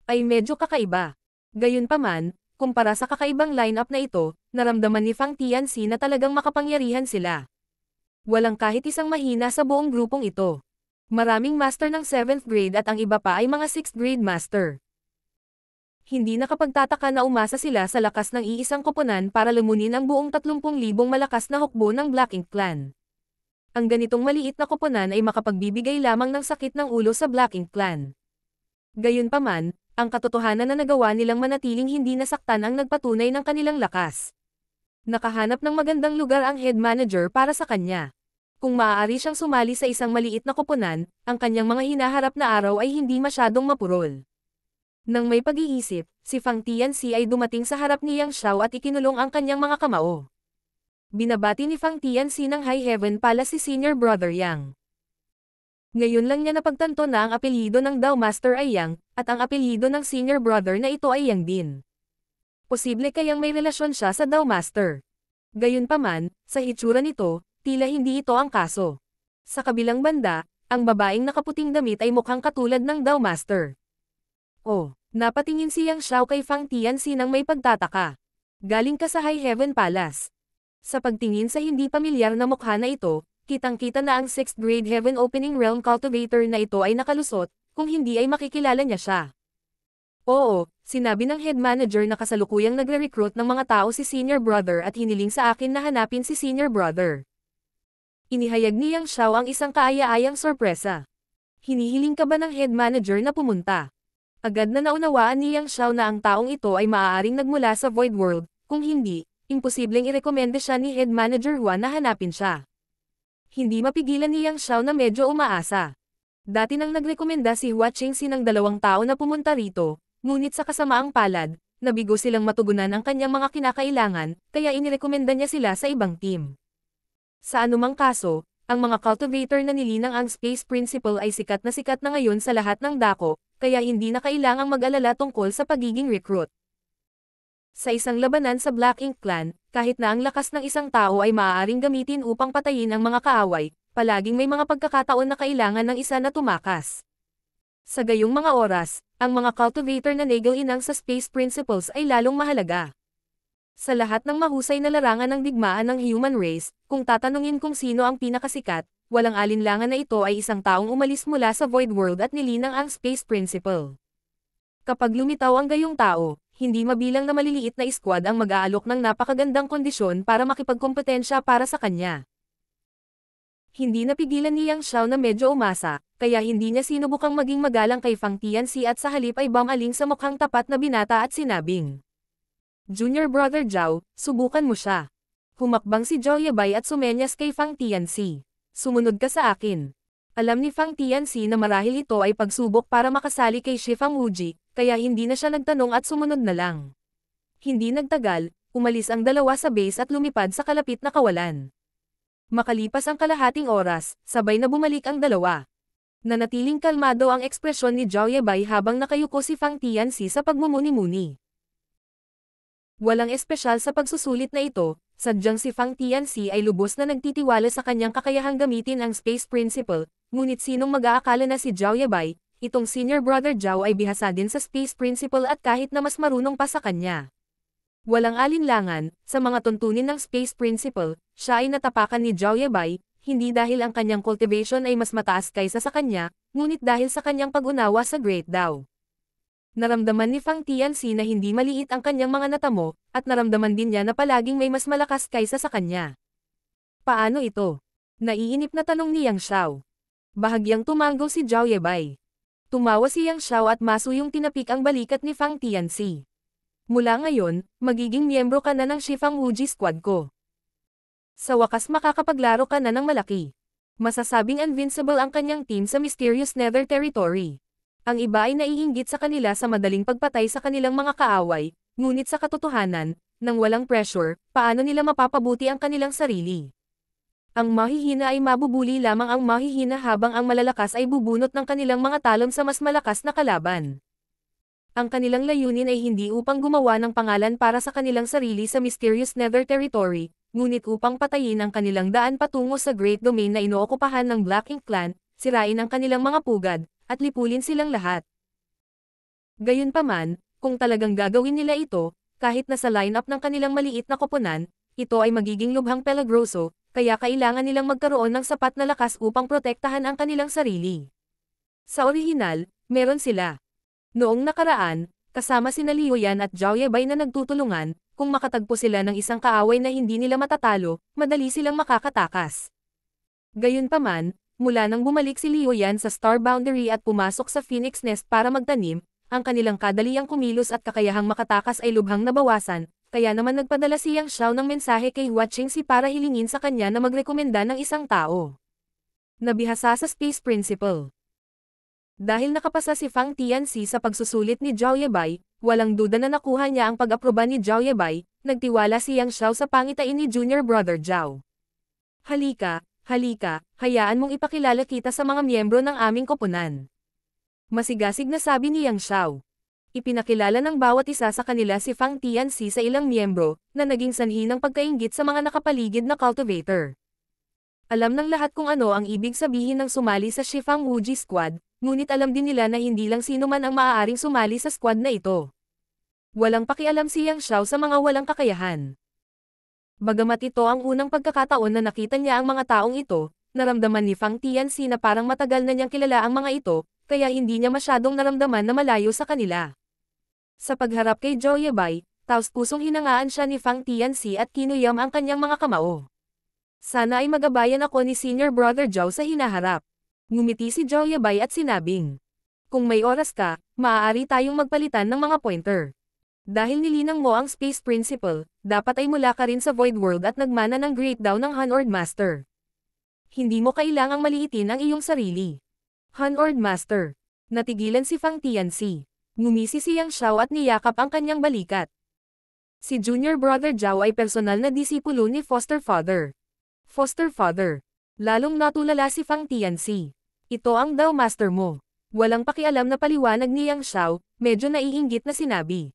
ay medyo kakaiba. Gayunpaman, kumpara sa kakaibang lineup na ito, naramdaman ni Fang Tianxi na talagang makapangyarihan sila. Walang kahit isang mahina sa buong grupong ito. Maraming master ng 7th grade at ang iba pa ay mga 6th grade master. Hindi nakapagtataka na umasa sila sa lakas ng iisang koponan para lumunin ang buong 30,000 malakas na hukbo ng Black Ink Clan. Ang ganitong maliit na koponan ay makapagbibigay lamang ng sakit ng ulo sa Black Ink Clan. Gayunpaman, ang katotohanan na nagawa nilang manatiling hindi nasaktan ang nagpatunay ng kanilang lakas. Nakahanap ng magandang lugar ang head manager para sa kanya. Kung maaari siyang sumali sa isang maliit na koponan, ang kanyang mga hinaharap na araw ay hindi masyadong mapurol. Nang may pag-iisip, si Fang Tianxi ay dumating sa harap ni Yang Xiao at ikinulong ang kanyang mga kamao. Binabati ni Fang Tianxi ng High Heaven pala si Senior Brother Yang. Ngayon lang niya napagtanto na ang apelyido ng Dao Master ay Yang, at ang apelyido ng Senior Brother na ito ay Yang din. Posible kayang may relasyon siya sa Dao Master. Gayunpaman, sa hitsura nito, tila hindi ito ang kaso. Sa kabilang banda, ang babaeng nakaputing damit ay mukhang katulad ng Dao Master. Oh, napatingin si Yang Xiao kay Fang Tianxi nang may pagtataka. Galing ka sa High Heaven Palace. Sa pagtingin sa hindi pamilyar na mukha na ito, kitang-kita na ang 6th grade Heaven Opening Realm Cultivator na ito ay nakalusot, kung hindi ay makikilala niya siya. Oo, sinabi ng head manager na kasalukuyang nagre-recruit ng mga tao si senior brother at hiniling sa akin na hanapin si senior brother. Inihayag ni Yang Xiao ang isang kaaya-ayang sorpresa. Hinihiling ka ba ng head manager na pumunta? Agad na naunawaan ni Yang Xiao na ang taong ito ay maaaring nagmula sa Void World, kung hindi, imposibleng irekomenda siya ni head manager Juan na hanapin siya. Hindi mapigilan ni Yang Xiao na medyo umaasa. Dati nang nagrekomenda si Hua Qingxi ng 2 tao na pumunta rito, ngunit sa kasamaang palad, nabigo silang matugunan ang kanyang mga kinakailangan, kaya inirekomenda niya sila sa ibang team. Sa anumang kaso, ang mga cultivator na nilinang ang Space Principal ay sikat na ngayon sa lahat ng dako, kaya hindi na kailangang mag-alala tungkol sa pagiging recruit. Sa isang labanan sa Black Ink Clan, kahit na ang lakas ng isang tao ay maaaring gamitin upang patayin ang mga kaaway, palaging may mga pagkakataon na kailangan ng isa na tumakas. Sa gayong mga oras, ang mga cultivator na nagel-inang sa Space Principles ay lalong mahalaga. Sa lahat ng mahusay na larangan ng digmaan ng human race, kung tatanungin kung sino ang pinakasikat, walang alinlangan na ito ay isang taong umalis mula sa Void World at nilinang ang Space Principle. Kapag lumitaw ang gayong tao, hindi mabilang na maliliit na squad ang mag-aalok ng napakagandang kondisyon para makipagkompetensya para sa kanya. Hindi napigilan ni Yang Xiao na medyo umasa, kaya hindi niya sinubukang maging magalang kay Fang Tianxi at sa halip ay bumaling sa mukhang tapat na binata at sinabing, "Junior Brother Zhao, subukan mo siya." Humakbang si Zhao Yabay at sumenyas kay Fang Tianxi. "Sumunod ka sa akin." Alam ni Fang Tianxi na marahil ito ay pagsubok para makasali kay Shifang Wuji, kaya hindi na siya nagtanong at sumunod na lang. Hindi nagtagal, umalis ang dalawa sa base at lumipad sa kalapit na kawalan. Makalipas ang kalahating oras, sabay na bumalik ang dalawa. Nanatiling kalmado ang ekspresyon ni Zhao Yabay habang nakayuko si Fang Tianxi sa pagmumuni-muni. Walang espesyal sa pagsusulit na ito, sadyang si Fang Tianxi ay lubos na nagtitiwala sa kanyang kakayahang gamitin ang Space Principle, ngunit sinong mag-aakala na si Zhao Yabay, itong senior brother Zhao ay bihasa din sa Space Principle at kahit na mas marunong pa sa kanya. Walang alinlangan, sa mga tuntunin ng Space Principle, siya ay natapakan ni Zhao Yabay, hindi dahil ang kanyang cultivation ay mas mataas kaysa sa kanya, ngunit dahil sa kanyang pag-unawa sa Great Dao. Naramdaman ni Fang Tianxi na hindi maliit ang kanyang mga natamo, at naramdaman din niya na palaging may mas malakas kaysa sa kanya. Paano ito? Naiinip na tanong ni Yang Xiao. Bahagyang tumango si Zhao Yabay. Tumawa si Yang Xiao at masuyong tinapik ang balikat ni Fang Tianxi. "Mula ngayon, magiging miyembro ka na ng Shifang Wuji squad ko. Sa wakas makakapaglaro ka na ng malaki." Masasabing invincible ang kanyang team sa Mysterious Nether Territory. Ang iba ay naiinggit sa kanila sa madaling pagpatay sa kanilang mga kaaway, ngunit sa katotohanan, nang walang pressure, paano nila mapapabuti ang kanilang sarili? Ang mahihina ay mabubuli lamang ang mahihina habang ang malalakas ay bubunot ng kanilang mga talon sa mas malakas na kalaban. Ang kanilang layunin ay hindi upang gumawa ng pangalan para sa kanilang sarili sa Mysterious Nether Territory, ngunit upang patayin ang kanilang daan patungo sa Great Domain na inookupahan ng Black Ink Clan, sirain ang kanilang mga pugad, at lipulin silang lahat. Gayunpaman, kung talagang gagawin nila ito, kahit na sa lineup ng kanilang maliit na koponan, ito ay magiging lubhang pelagroso, kaya kailangan nilang magkaroon ng sapat na lakas upang protektahan ang kanilang sarili. Sa orihinal, meron sila. Noong nakaraan, kasama sina Liu Yan at Zhao Yabay na nagtutulungan, kung makatagpo sila ng isang kaaway na hindi nila matatalo, madali silang makakatakas. Gayunpaman, mula nang bumalik si Liu Yan sa Star Boundary at pumasok sa Phoenix Nest para magtanim, ang kanilang kadaliang kumilos at kakayahang makatakas ay lubhang nabawasan, kaya naman nagpadala si Yang Xiao ng mensahe kay Hua Qingxi para hilingin sa kanya na magrekomenda ng isang tao. Nabihasa sa Space Principle. Dahil nakapasa si Fang Tianxi sa pagsusulit ni Zhao Yabay, walang duda na nakuha niya ang pag-aproba ni Zhao Yabay, nagtiwala si Yang Xiao sa pangitain ni Junior Brother Zhao. "Halika, halika, hayaan mong ipakilala kita sa mga miyembro ng aming koponan." Masigasig na sabi ni Yang Xiao. Ipinakilala ng bawat isa sa kanila si Fang Tianxi sa ilang miyembro, na naging sanhi ng pagkainggit sa mga nakapaligid na cultivator. Alam ng lahat kung ano ang ibig sabihin ng sumali sa Shifang Wuji squad, ngunit alam din nila na hindi lang sino man ang maaaring sumali sa squad na ito. Walang pakialam si Yang Xiao sa mga walang kakayahan. Bagamat ito ang unang pagkakataon na nakita niya ang mga taong ito, naramdaman ni Fang Tianxi na parang matagal na niyang kilala ang mga ito, kaya hindi niya masyadong naramdaman na malayo sa kanila. Sa pagharap kay Zhou Yebai, taos-pusong hinangaan siya ni Fang Tianxi at kinuyam ang kanyang mga kamao. Sana ay magabayan ako ni Senior Brother Zhou sa hinaharap. Ngumiti si Zhou Yebai at sinabing, kung may oras ka, maaari tayong magpalitan ng mga pointer. Dahil nilinang mo ang Space Principle, dapat ay mula ka rin sa Void World at nagmana ng Great Dawn ng Hanord Master. Hindi mo kailangang maliitin ang iyong sarili. Hanord Master. Natigilan si Fang Tianxi. Ngumisi si Yang Xiao at niyakap ang kanyang balikat. Si Junior Brother Zhao ay personal na disipulo ni Foster Father. Foster Father. Lalong natulala si Fang Tianxi. Ito ang Dao Master mo. Walang pakialam na paliwanag ni Yang Xiao, medyo naiinggit na sinabi.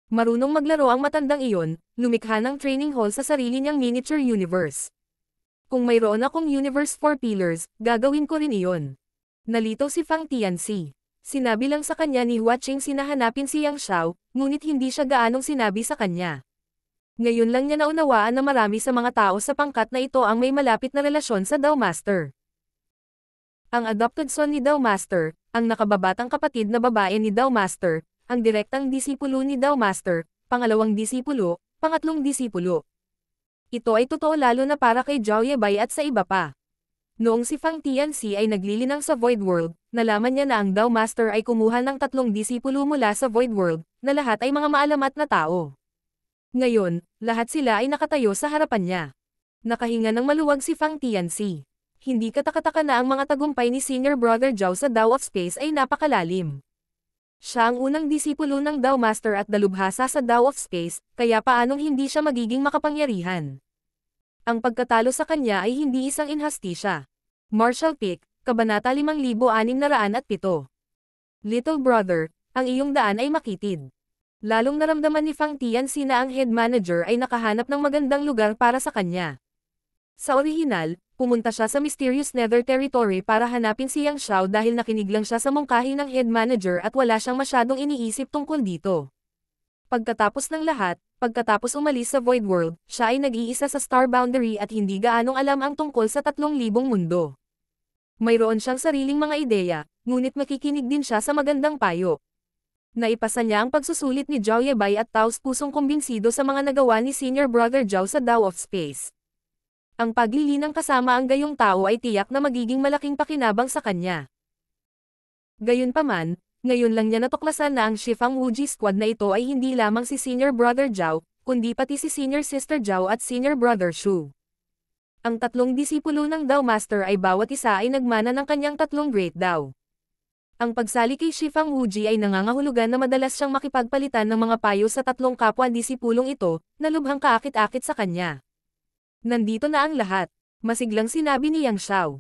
Marunong maglaro ang matandang iyon, lumikha ng training hall sa sarili niyang miniature universe. Kung mayroon akong Universe 4 Pillars, gagawin ko rin iyon. Nalito si Fang Tianxi. Sinabi lang sa kanya ni Hua Qing sinahanapin si Yang Xiao, ngunit hindi siya gaanong sinabi sa kanya. Ngayon lang niya naunawaan na marami sa mga tao sa pangkat na ito ang may malapit na relasyon sa Dao Master. Ang adopted son ni Dao Master, ang nakababatang kapatid na babae ni Dao Master, ang direktang disipulo ni Dao Master, pangalawang disipulo, pangatlong disipulo. Ito ay totoo lalo na para kay Zhou Yebai at sa iba pa. Noong si Fang Tianxi ay naglilinang sa Void World, nalaman niya na ang Dao Master ay kumuha ng 3 disipulo mula sa Void World, na lahat ay mga maalamat na tao. Ngayon, lahat sila ay nakatayo sa harapan niya. Nakahinga ng maluwag si Fang Tianxi. Hindi katakataka na ang mga tagumpay ni Senior Brother Zhao sa Dao of Space ay napakalalim. Siya ang unang disipulo ng Dao Master at dalubhasa sa Dao of Space, kaya paanong hindi siya magiging makapangyarihan? Ang pagkatalo sa kanya ay hindi isang inhastisya. Martial Peak, Kabanata 5607. Little Brother, ang iyong daan ay makitid. Lalong naramdaman ni Fang Tianxi na ang head manager ay nakahanap ng magandang lugar para sa kanya. Sa orihinal, pumunta siya sa Mysterious Nether Territory para hanapin si Yang Xiao dahil nakinig lang siya sa mungkahi ng head manager at wala siyang masyadong iniisip tungkol dito. Pagkatapos ng lahat, pagkatapos umalis sa Void World, siya ay nag-iisa sa Star Boundary at hindi gaanong alam ang tungkol sa 3,000 mundo. Mayroon siyang sariling mga ideya, ngunit makikinig din siya sa magandang payo. Naipasa niya ang pagsusulit ni Zhou Yebai at taos-pusong kumbinsido sa mga nagawa ni Senior Brother Zhao sa Dao of Space. Ang paglilinang kasama ang gayong tao ay tiyak na magiging malaking pakinabang sa kanya. Gayunpaman, ngayon lang niya natuklasan na ang Shifang Wuji Squad na ito ay hindi lamang si Senior Brother Zhao, kundi pati si Senior Sister Zhao at Senior Brother Shu. Ang 3 disipulo ng Dao Master ay bawat isa ay nagmana ng kanyang 3 Great Dao. Ang pagsali kay Shifang Wuji ay nangangahulugan na madalas siyang makipagpalitan ng mga payo sa 3 kapwa disipulong ito, na lubhang kaakit-akit sa kanya. Nandito na ang lahat, masiglang sinabi ni Yang Xiao.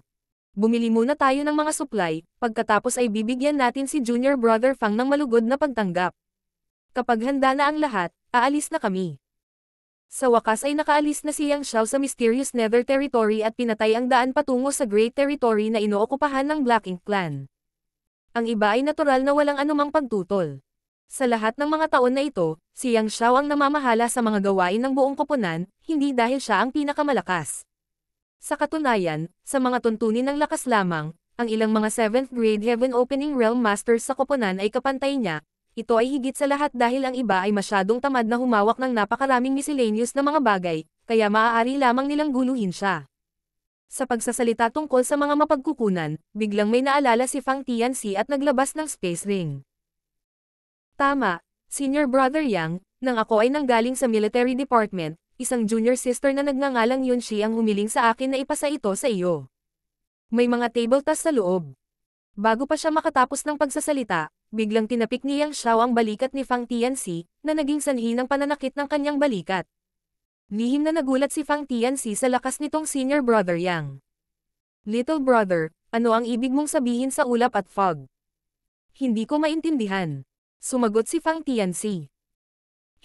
Bumili muna tayo ng mga supply, pagkatapos ay bibigyan natin si Junior Brother Fang ng malugod na pagtanggap. Kapag handa na ang lahat, aalis na kami. Sa wakas ay nakaalis na si Yang Xiao sa Mysterious Nether Territory at pinatay ang daan patungo sa Great Territory na inookupahan ng Black Ink Clan. Ang iba ay natural na walang anumang pagtutol. Sa lahat ng mga taon na ito, si Yang Xiao ang namamahala sa mga gawain ng buong koponan, hindi dahil siya ang pinakamalakas. Sa katunayan, sa mga tuntunin ng lakas lamang, ang ilang mga 7th grade Heaven Opening Realm Masters sa koponan ay kapantay niya, ito ay higit sa lahat dahil ang iba ay masyadong tamad na humawak ng napakaraming miscellaneous na mga bagay, kaya maaari lamang nilang guluhin siya. Sa pagsasalita tungkol sa mga mapagkukunan, biglang may naalala si Fang Tianxi at naglabas ng space ring. Tama, Senior Brother Yang, nang ako ay nanggaling sa military department, isang junior sister na nagngangalang Yunshi ang humiling sa akin na ipasa ito sa iyo. May mga table tas sa loob. Bago pa siya makatapos ng pagsasalita, biglang tinapik ni Yang Xiao ang balikat ni Fang Tianxi, na naging sanhi ng pananakit ng kanyang balikat. Lihim na nagulat si Fang Tianxi sa lakas nitong Senior Brother Yang. Little Brother, ano ang ibig mong sabihin sa ulap at fog? Hindi ko maintindihan. Sumagot si Fang Tianxi.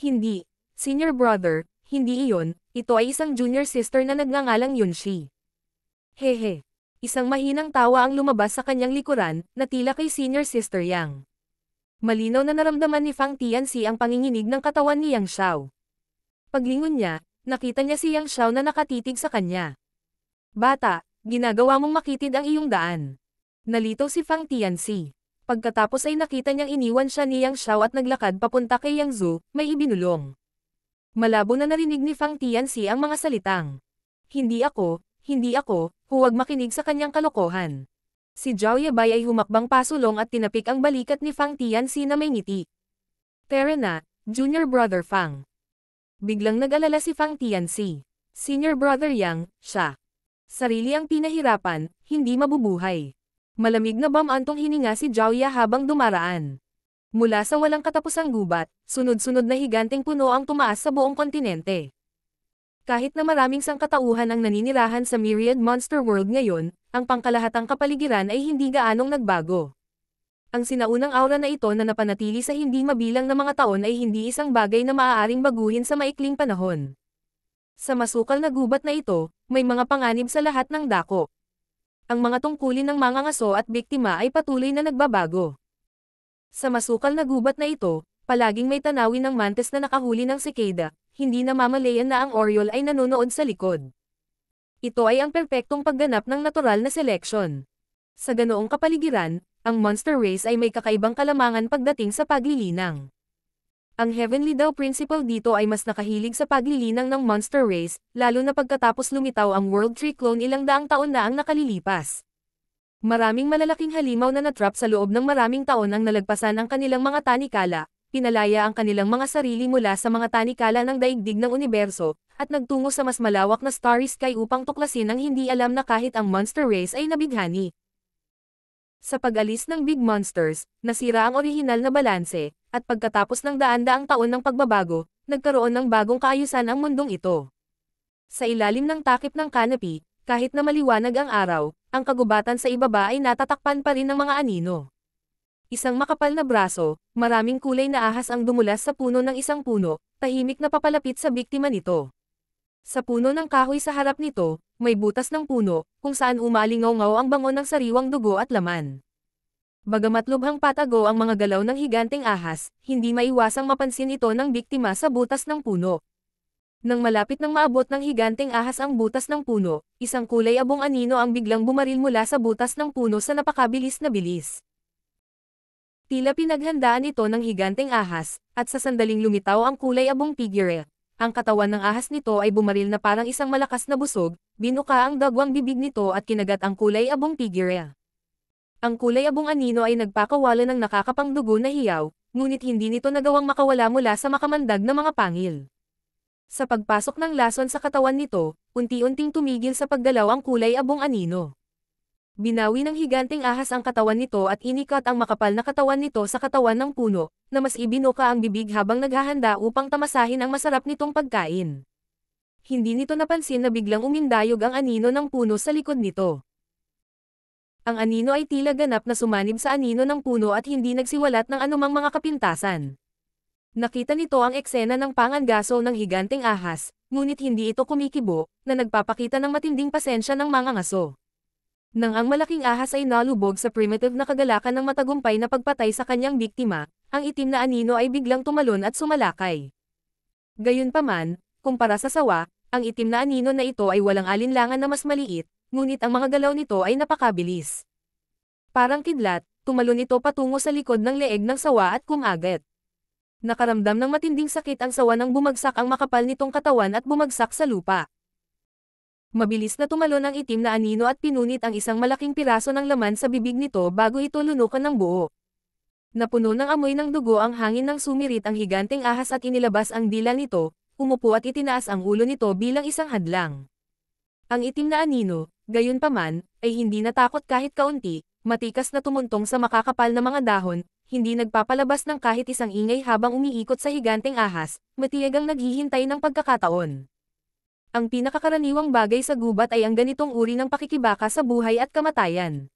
Hindi, Senior Brother, hindi iyon, ito ay isang junior sister na nagngangalang Yunshi. Hehe. Isang mahinang tawa ang lumabas sa kanyang likuran, na tila kay Senior Sister Yang. Malinaw na naramdaman ni Fang Tianxi ang panginginig ng katawan ni Yang Xiao. Paglingon niya, Nakita niya si Yang Xiao na nakatitig sa kanya. Bata, ginagawa mong makitid ang iyong daan. Nalito si Fang Tianxi. Pagkatapos ay nakita niyang iniwan siya ni Yang Xiao at naglakad papunta kay Yang Zhu, may ibinulong. Malabo na narinig ni Fang Tianxi ang mga salitang. Hindi ako, huwag makinig sa kanyang kalokohan. Si Zhao Yabay ay humakbang pasulong at tinapik ang balikat ni Fang Tianxi na may ngiti. Tara na, Junior Brother Fang. Biglang nag-alala si Fang Tianxi. Senior Brother Yang, siya. Sarili ang pinahirapan, hindi mabubuhay. Malamig na bamantong hininga si Zhao Ya habang dumaraan. Mula sa walang katapusang gubat, sunod-sunod na higanteng puno ang tumaas sa buong kontinente. Kahit na maraming sangkatauhan ang naninirahan sa Myriad Monster World ngayon, ang pangkalahatang kapaligiran ay hindi gaanong nagbago. Ang sinaunang aura na ito na napanatili sa hindi mabilang na mga taon ay hindi isang bagay na maaaring baguhin sa maikling panahon. Sa masukal na gubat na ito, may mga panganib sa lahat ng dako. Ang mga tungkulin ng mga ngaso at biktima ay patuloy na nagbabago. Sa masukal na gubat na ito, palaging may tanawin ng mantis na nakahuli ng sikada, hindi namamalayan na ang Oriole ay nanonood sa likod. Ito ay ang perpektong pagganap ng natural na selection. Sa ganoong kapaligiran, ang monster race ay may kakaibang kalamangan pagdating sa paglilinang. Ang Heavenly Daw Principle dito ay mas nakahilig sa paglilinang ng monster race, lalo na pagkatapos lumitaw ang World Tree Clone ilang daang taon na ang nakalilipas. Maraming malalaking halimaw na natrap sa loob ng maraming taon ang nalagpasan ang kanilang mga tanikala, pinalaya ang kanilang mga sarili mula sa mga tanikala ng daigdig ng universo, at nagtungo sa mas malawak na starry sky upang tuklasin ang hindi alam na kahit ang monster race ay nabighani. Sa pag-alis ng Big Monsters, nasira ang orihinal na balanse, at pagkatapos ng daan-daang taon ng pagbabago, nagkaroon ng bagong kaayusan ang mundong ito. Sa ilalim ng takip ng canopy, kahit na maliwanag ang araw, ang kagubatan sa ibaba ay natatakpan pa rin ng mga anino. Isang makapal na braso, maraming kulay na ahas ang dumulas sa puno ng isang puno, tahimik na papalapit sa biktima nito. Sa puno ng kahoy sa harap nito, may butas ng puno, kung saan umalingaw-ngaw ang bango ng sariwang dugo at laman. Bagamat lubhang patago ang mga galaw ng higanteng ahas, hindi maiwasang mapansin ito ng biktima sa butas ng puno. Nang malapit nang maabot ng higanteng ahas ang butas ng puno, isang kulay abong anino ang biglang bumaril mula sa butas ng puno sa napakabilis na bilis. Tila pinaghandaan ito ng higanteng ahas, at sa sandaling lumitaw ang kulay abong figure. Ang katawan ng ahas nito ay bumaril na parang isang malakas na busog, binuka ang dagwang bibig nito at kinagat ang kulay abong figure. Ang kulay abong anino ay nagpakawala ng nakakapangdugo na hiyaw, ngunit hindi nito nagawang makawala mula sa makamandag na mga pangil. Sa pagpasok ng lason sa katawan nito, unti-unting tumigil sa paggalaw ang kulay abong anino. Binawi ng higanteng ahas ang katawan nito at inikat ang makapal na katawan nito sa katawan ng puno, na mas ibinuka ang bibig habang naghahanda upang tamasahin ang masarap nitong pagkain. Hindi nito napansin na biglang umindayog ang anino ng puno sa likod nito. Ang anino ay tila ganap na sumanib sa anino ng puno at hindi nagsiwalat ng anumang mga kapintasan. Nakita nito ang eksena ng pangangaso ng higanteng ahas, ngunit hindi ito kumikibo, na nagpapakita ng matinding pasensya ng mga ngaso. Nang ang malaking ahas ay nalubog sa primitive na kagalakan ng matagumpay na pagpatay sa kanyang biktima, ang itim na anino ay biglang tumalon at sumalakay. Gayunpaman, kumpara sa sawa, ang itim na anino na ito ay walang alinlangan na mas maliit, ngunit ang mga galaw nito ay napakabilis. Parang kidlat, tumalon ito patungo sa likod ng leeg ng sawa at kumagat. Nakaramdam ng matinding sakit ang sawa nang bumagsak ang makapal nitong katawan at bumagsak sa lupa. Mabilis na tumalon ang itim na anino at pinunit ang isang malaking piraso ng laman sa bibig nito bago ito lunukan ng buo. Napuno ng amoy ng dugo ang hangin nang sumirit ang higanteng ahas at inilabas ang dila nito, umupo at itinaas ang ulo nito bilang isang hadlang. Ang itim na anino, gayunpaman, ay hindi natakot kahit kaunti, matikas na tumuntong sa makakapal na mga dahon, hindi nagpapalabas ng kahit isang ingay habang umiikot sa higanteng ahas, matiyagang naghihintay ng pagkakataon. Ang pinakakaraniwang bagay sa gubat ay ang ganitong uri ng pakikibaka sa buhay at kamatayan.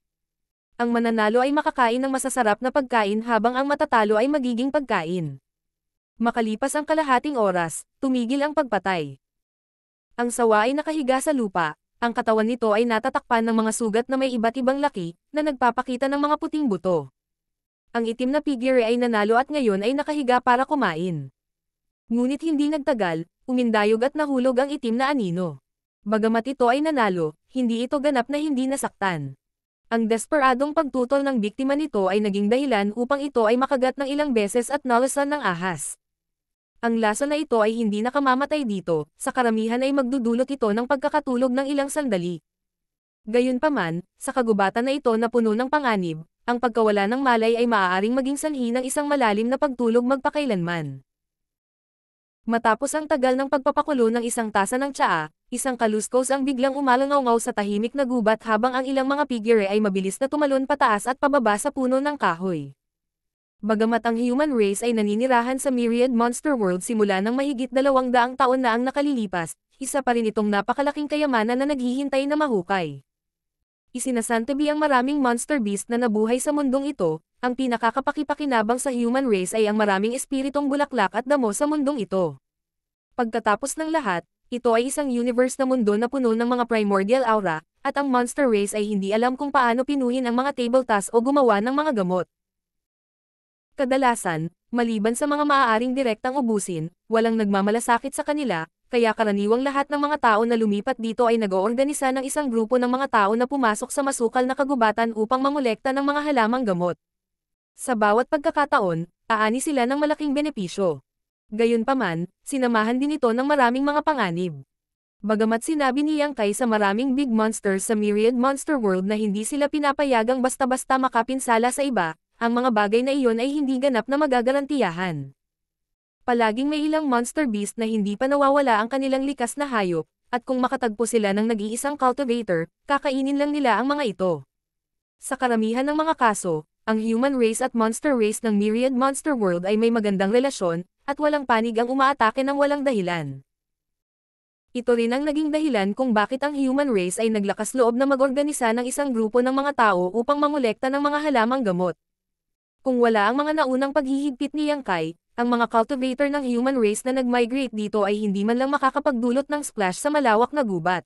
Ang mananalo ay makakain ng masasarap na pagkain habang ang matatalo ay magiging pagkain. Makalipas ang kalahating oras, tumigil ang pagpatay. Ang sawa ay nakahiga sa lupa, ang katawan nito ay natatakpan ng mga sugat na may iba't ibang laki, na nagpapakita ng mga puting buto. Ang itim na figure ay nanalo at ngayon ay nakahiga para kumain. Ngunit hindi nagtagal, umindayog at nahulog ang itim na anino. Bagamat ito ay nanalo, hindi ito ganap na hindi nasaktan. Ang desperadong pagtutol ng biktima nito ay naging dahilan upang ito ay makagat ng ilang beses at nalasan ng ahas. Ang lason na ito ay hindi nakamamatay dito, sa karamihan ay magdudulot ito ng pagkakatulog ng ilang sandali. Gayunpaman, sa kagubatan na ito na puno ng panganib, ang pagkawala ng malay ay maaaring maging sanhi ng isang malalim na pagtulog magpakailanman. Matapos ang tagal ng pagpapakulo ng isang tasa ng tsaa, isang kaluskos ang biglang umalangaw sa tahimik na gubat habang ang ilang mga figure ay mabilis na tumalon pataas at pababa sa puno ng kahoy. Bagamat ang human race ay naninirahan sa Myriad Monster World simula ng mahigit 200 taon na ang nakalilipas, isa pa rin itong napakalaking kayamanan na naghihintay na mahukay. Isinasantabi ang maraming monster beast na nabuhay sa mundong ito, ang pinakakapakipakinabang sa human race ay ang maraming espiritong bulaklak at damo sa mundong ito. Pagkatapos ng lahat, ito ay isang universe na mundo na puno ng mga primordial aura, at ang monster race ay hindi alam kung paano pinuhin ang mga table tasks o gumawa ng mga gamot. Kadalasan, maliban sa mga maaaring direktang ubusin, walang nagmamalasakit sa kanila, kaya karaniwang lahat ng mga tao na lumipat dito ay nag-oorganisa ng isang grupo ng mga tao na pumasok sa masukal na kagubatan upang mangolekta ng mga halamang gamot. Sa bawat pagkakataon, aani sila ng malaking benepisyo. Gayunpaman, sinamahan din ito ng maraming mga panganib. Bagamat sinabi ni Yang Kai sa maraming big monsters sa Myriad Monster World na hindi sila pinapayagang basta-basta makapinsala sa iba, ang mga bagay na iyon ay hindi ganap na magagarantiyahan. Palaging may ilang monster beast na hindi pa nawawala ang kanilang likas na hayop, at kung makatagpo sila ng nag-iisang cultivator, kakainin lang nila ang mga ito. Sa karamihan ng mga kaso, ang human race at monster race ng Myriad Monster World ay may magandang relasyon, at walang panig ang umaatake ng walang dahilan. Ito rin ang naging dahilan kung bakit ang human race ay naglakas loob na mag-organisa ng isang grupo ng mga tao upang mangolekta ng mga halamang gamot. Kung wala ang mga naunang paghihigpit ni Yang Kai, ang mga cultivator ng human race na nag-migrate dito ay hindi man lang makakapagdulot ng splash sa malawak na gubat.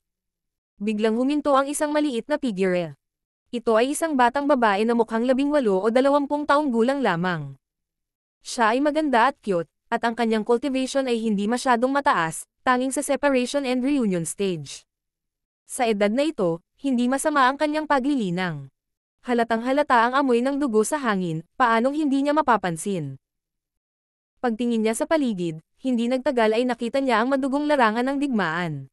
Biglang huminto ang isang maliit na figure. Ito ay isang batang babae na mukhang 18 o 20 taong gulang lamang. Siya ay maganda at cute, at ang kanyang cultivation ay hindi masyadong mataas, tanging sa separation and reunion stage. Sa edad na ito, hindi masama ang kanyang paglilinang. Halatang halata ang amoy ng dugo sa hangin, paanong hindi niya mapapansin. Pagtingin niya sa paligid, hindi nagtagal ay nakita niya ang madugong larangan ng digmaan.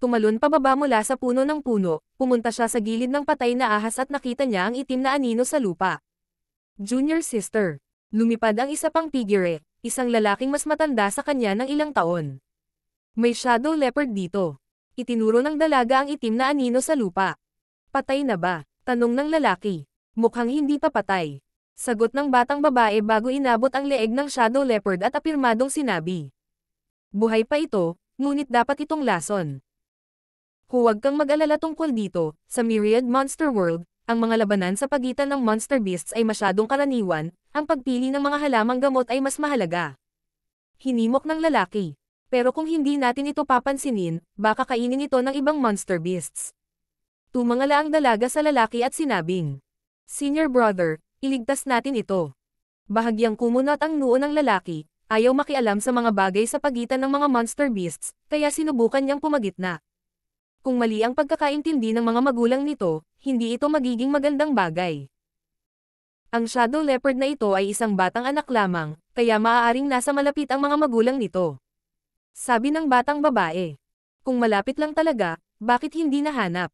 Tumalon pababa mula sa puno ng puno, pumunta siya sa gilid ng patay na ahas at nakita niya ang itim na anino sa lupa. Junior sister. Lumipad ang isa pang figure, isang lalaking mas matanda sa kanya ng ilang taon. May shadow leopard dito. Itinuro ng dalaga ang itim na anino sa lupa. Patay na ba? Tanong ng lalaki. Mukhang hindi pa patay. Sagot ng batang babae bago inabot ang leeg ng shadow leopard at apirmadong sinabi. Buhay pa ito, ngunit dapat itong lason. Huwag kang mag-alala tungkol dito, sa Myriad Monster World, ang mga labanan sa pagitan ng monster beasts ay masyadong karaniwan, ang pagpili ng mga halamang gamot ay mas mahalaga. Hinimok ng lalaki. Pero kung hindi natin ito papansinin, baka kainin ito ng ibang monster beasts. Tumangala ang dalaga sa lalaki at sinabing, Senior brother, iligtas natin ito. Bahagyang kumunot ang noo ng lalaki, ayaw makialam sa mga bagay sa pagitan ng mga monster beasts, kaya sinubukan niyang pumagitna. Kung mali ang pagkakaintindi ng mga magulang nito, hindi ito magiging magandang bagay. Ang shadow leopard na ito ay isang batang anak lamang, kaya maaaring nasa malapit ang mga magulang nito. Sabi ng batang babae. Kung malapit lang talaga, bakit hindi nahanap?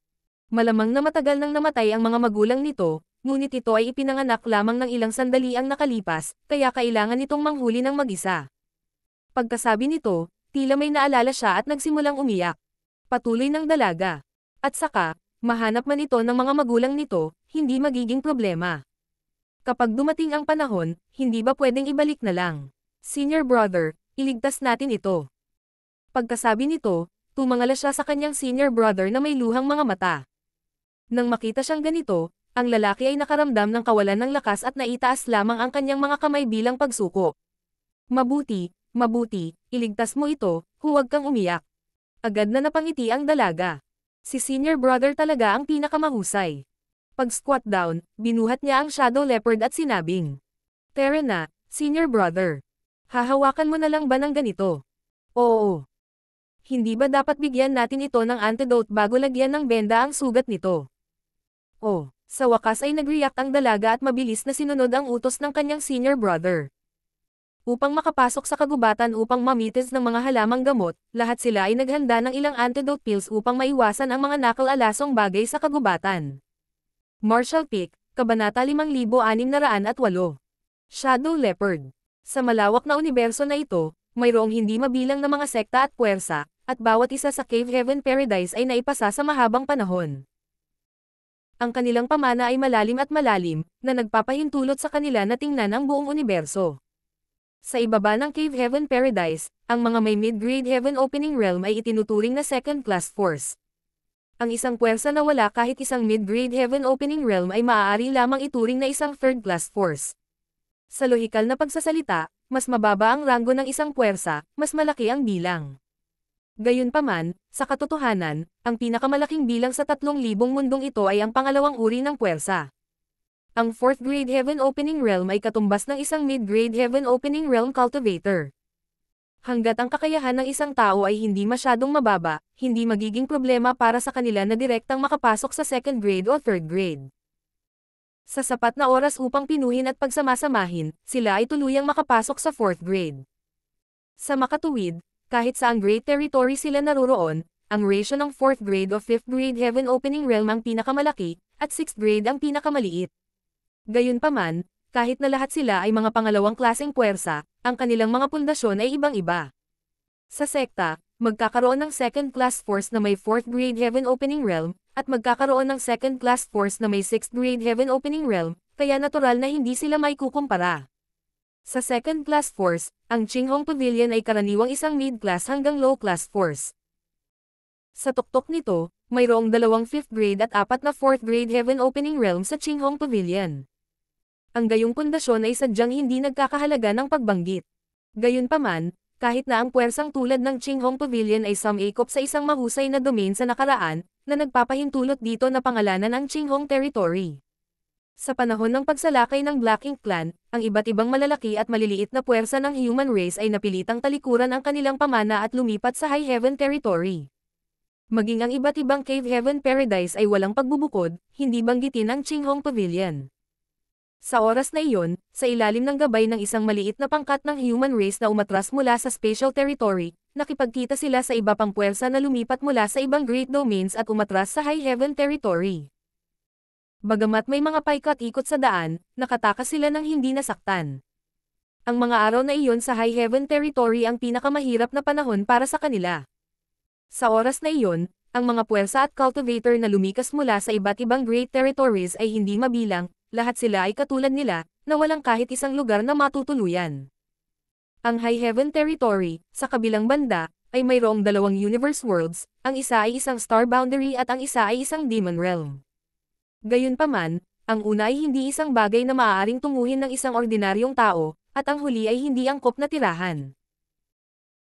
Malamang na matagal nang namatay ang mga magulang nito, ngunit ito ay ipinanganak lamang ng ilang sandali ang nakalipas, kaya kailangan itong manghuli ng mag-isa. Pagkasabi nito, tila may naalala siya at nagsimulang umiyak. Patuloy ng dalaga. At saka, mahanap man ito ng mga magulang nito, hindi magiging problema. Kapag dumating ang panahon, hindi ba pwedeng ibalik na lang? Senior brother, iligtas natin ito. Pagkasabi nito, tumangala siya sa kanyang senior brother na may luhang mga mata. Nang makita siyang ganito, ang lalaki ay nakaramdam ng kawalan ng lakas at naitaas lamang ang kanyang mga kamay bilang pagsuko. Mabuti, iligtas mo ito, huwag kang umiyak. Agad na napangiti ang dalaga. Si senior brother talaga ang pinakamahusay. Pag-squat down, binuhat niya ang shadow leopard at sinabing, Tara na, senior brother. Hahawakan mo na lang ba ng ganito? Oo. Hindi ba dapat bigyan natin ito ng antidote bago lagyan ng benda ang sugat nito? Oh, sa wakas ay nag-react ang dalaga at mabilis na sinunod ang utos ng kanyang senior brother. Upang makapasok sa kagubatan upang mamitis ng mga halamang gamot, lahat sila ay naghanda ng ilang antidote pills upang maiwasan ang mga nakal-alasong bagay sa kagubatan. Martial Peak, Kabanata 5608. Shadow Leopard. Sa malawak na universo na ito, mayroong hindi mabilang na mga sekta at puwersa, at bawat isa sa Cave Heaven Paradise ay naipasa sa mahabang panahon. Ang kanilang pamana ay malalim at malalim, na nagpapahintulot sa kanila na tingnan ang buong universo. Sa ibaba ng Cave Heaven Paradise, ang mga may mid-grade Heaven Opening Realm ay itinuturing na second-class force. Ang isang puwersa na wala kahit isang mid-grade Heaven Opening Realm ay maaari lamang ituring na isang third-class force. Sa lohikal na pagsasalita, mas mababa ang ranggo ng isang puwersa, mas malaki ang bilang. Gayunpaman, sa katotohanan, ang pinakamalaking bilang sa 3,000 mundong ito ay ang pangalawang uri ng puwersa. Ang 4th grade Heaven Opening Realm ay katumbas ng isang mid-grade Heaven Opening Realm Cultivator. Hanggat ang kakayahan ng isang tao ay hindi masyadong mababa, hindi magiging problema para sa kanila na direktang makapasok sa 2nd grade o 3rd grade. Sa sapat na oras upang pinuhin at pagsamasamahin, sila ay tuluyang makapasok sa 4th grade. Sa makatuwid, kahit saang Great Territory sila naroroon, ang ratio ng 4th grade o 5th grade Heaven Opening Realm ang pinakamalaki, at 6th grade ang pinakamaliit. Gayunpaman, kahit na lahat sila ay mga pangalawang klaseng puwersa, ang kanilang mga pundasyon ay ibang-iba. Sa sekta, magkakaroon ng second-class force na may 4th grade Heaven Opening Realm, at magkakaroon ng second-class force na may 6th grade Heaven Opening Realm, kaya natural na hindi sila may kukumpara. Sa second-class force, ang Qinghong Pavilion ay karaniwang isang mid-class hanggang low-class force. Sa tuktok nito, mayroong 2 5th grade at 4 na 4th grade Heaven Opening Realm sa Qinghong Pavilion. Ang gayong pundasyon ay sadyang hindi nagkakahalaga ng pagbanggit. Gayunpaman, kahit na ang puwersang tulad ng Qinghong Pavilion ay sumakop sa isang mahusay na domain sa nakaraan, na nagpapahintulot dito na pangalanan ang Qinghong Territory. Sa panahon ng pagsalakay ng Black Ink Clan, ang iba't ibang malalaki at maliliit na puwersa ng human race ay napilitang talikuran ang kanilang pamana at lumipat sa High Heaven Territory. Maging ang iba't ibang Cave Heaven Paradise ay walang pagbubukod, hindi banggitin ang Qinghong Pavilion. Sa oras na iyon, sa ilalim ng gabay ng isang maliit na pangkat ng human race na umatras mula sa Spatial Territory, nakipagkita sila sa iba pang puwersa na lumipat mula sa ibang Great Domains at umatras sa High Heaven Territory. Bagamat may mga paikot-ikot sa daan, nakatakas sila ng hindi nasaktan. Ang mga araw na iyon sa High Heaven Territory ang pinakamahirap na panahon para sa kanila. Sa oras na iyon, ang mga puwersa at cultivator na lumikas mula sa iba't ibang Great Territories ay hindi mabilang, lahat sila ay katulad nila, na walang kahit isang lugar na matutuluyan. Ang High Heaven Territory, sa kabilang banda, ay mayroong 2 universe worlds, ang isa ay isang star boundary at ang isa ay isang demon realm. Gayunpaman, ang una ay hindi isang bagay na maaaring tunguhin ng isang ordinaryong tao, at ang huli ay hindi angkop na tirahan.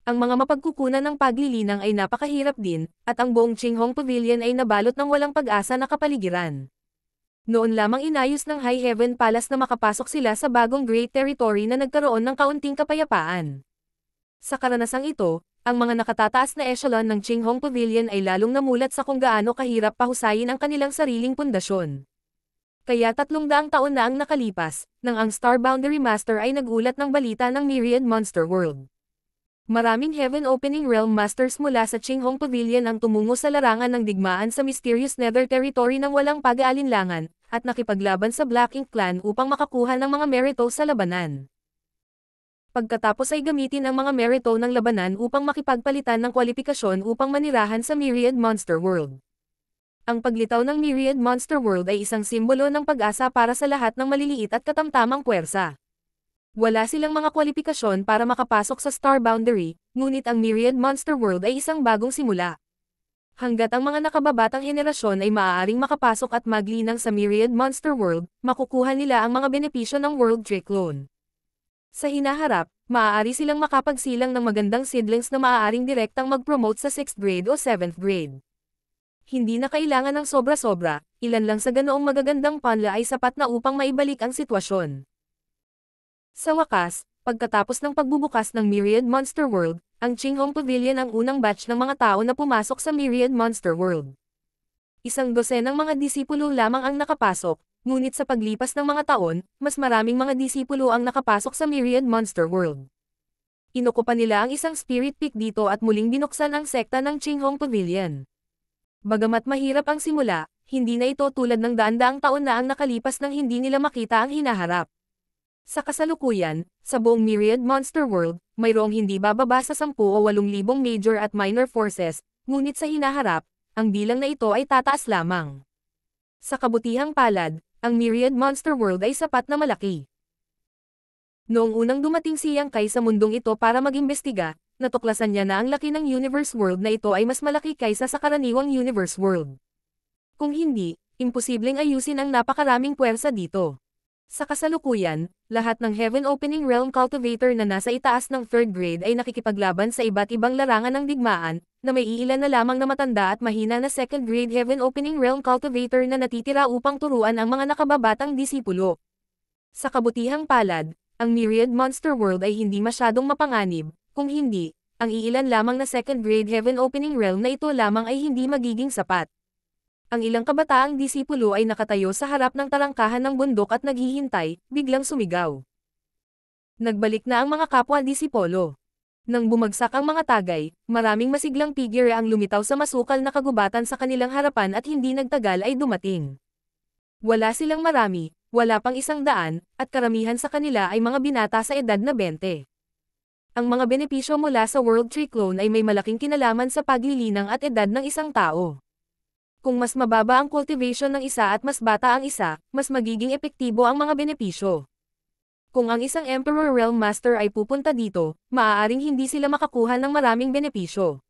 Ang mga mapagkukunan ng paglilinang ay napakahirap din, at ang buong Qinghong Pavilion ay nabalot ng walang pag-asa na kapaligiran. Noon lamang inayos ng High Heaven Palace na makapasok sila sa bagong Great Territory na nagkaroon ng kaunting kapayapaan. Sa karanasang ito, ang mga nakatataas na echelon ng Qinghong Pavilion ay lalong namulat sa kung gaano kahirap pahusayin ang kanilang sariling pundasyon. Kaya 300 taon na ang nakalipas, nang ang Star Boundary Master ay nagulat ng balita ng Myriad Monster World. Maraming Heaven Opening Realm Masters mula sa Qinghong Pavilion ang tumungo sa larangan ng digmaan sa Mysterious Nether Territory ng walang pag-aalinlangan, at nakipaglaban sa Black Ink Clan upang makakuha ng mga merito sa labanan. Pagkatapos ay gamitin ang mga merito ng labanan upang makipagpalitan ng kwalifikasyon upang manirahan sa Myriad Monster World. Ang paglitaw ng Myriad Monster World ay isang simbolo ng pag-asa para sa lahat ng maliliit at katamtamang puwersa. Wala silang mga kwalifikasyon para makapasok sa Star Boundary, ngunit ang Myriad Monster World ay isang bagong simula. Hanggat ang mga nakababatang henerasyon ay maaaring makapasok at maglinang sa Myriad Monster World, makukuha nila ang mga benepisyo ng World Trick Loan. Sa hinaharap, maaari silang makapagsilang ng magandang seedlings na maaaring direktang mag-promote sa 6th grade o 7th grade. Hindi na kailangan ng sobra-sobra, ilan lang sa ganoong magagandang panla ay sapat na upang maibalik ang sitwasyon. Sa wakas, Pagkatapos ng pagbubukas ng Myriad Monster World, ang Qinghong Pavilion ang unang batch ng mga tao na pumasok sa Myriad Monster World. 100 mga disipulo lamang ang nakapasok, ngunit sa paglipas ng mga taon, mas maraming mga disipulo ang nakapasok sa Myriad Monster World. Inukupan nila ang isang spirit peak dito at muling binuksan ang sekta ng Qinghong Pavilion. Bagamat mahirap ang simula, hindi na ito tulad ng daan-daang taon na ang nakalipas nang hindi nila makita ang hinaharap. Sa kasalukuyan, sa buong Myriad Monster World, mayroong hindi bababa sa 10 o 8,000 major at minor forces, ngunit sa hinaharap, ang bilang na ito ay tataas lamang. Sa kabutihang palad, ang Myriad Monster World ay sapat na malaki. Noong unang dumating si Yang Kai sa mundong ito para mag-imbestiga, natuklasan niya na ang laki ng Universe World na ito ay mas malaki kaysa sa karaniwang Universe World. Kung hindi, imposibleng ayusin ang napakaraming puwersa dito. Sa kasalukuyan, lahat ng Heaven Opening Realm Cultivator na nasa itaas ng 3rd grade ay nakikipaglaban sa iba't ibang larangan ng digmaan, na may iilan na lamang na matanda at mahina na 2nd grade Heaven Opening Realm Cultivator na natitira upang turuan ang mga nakababatang disipulo. Sa kabutihang palad, ang Myriad Monster World ay hindi masyadong mapanganib, kung hindi, ang iilan lamang na 2nd grade Heaven Opening Realm na ito lamang ay hindi magiging sapat. Ang ilang kabataang disipulo ay nakatayo sa harap ng tarangkahan ng bundok at naghihintay, biglang sumigaw. Nagbalik na ang mga kapwa disipolo. Nang bumagsak ang mga tagay, maraming masiglang figure ang lumitaw sa masukal na kagubatan sa kanilang harapan at hindi nagtagal ay dumating. Wala silang marami, wala pang 100, at karamihan sa kanila ay mga binata sa edad na 20. Ang mga benepisyo mula sa World Tree Clone ay may malaking kinalaman sa paglilinang at edad ng isang tao. Kung mas mababa ang cultivation ng isa at mas bata ang isa, mas magiging epektibo ang mga benepisyo. Kung ang isang Emperor Realm Master ay pupunta dito, maaaring hindi sila makakuha ng maraming benepisyo.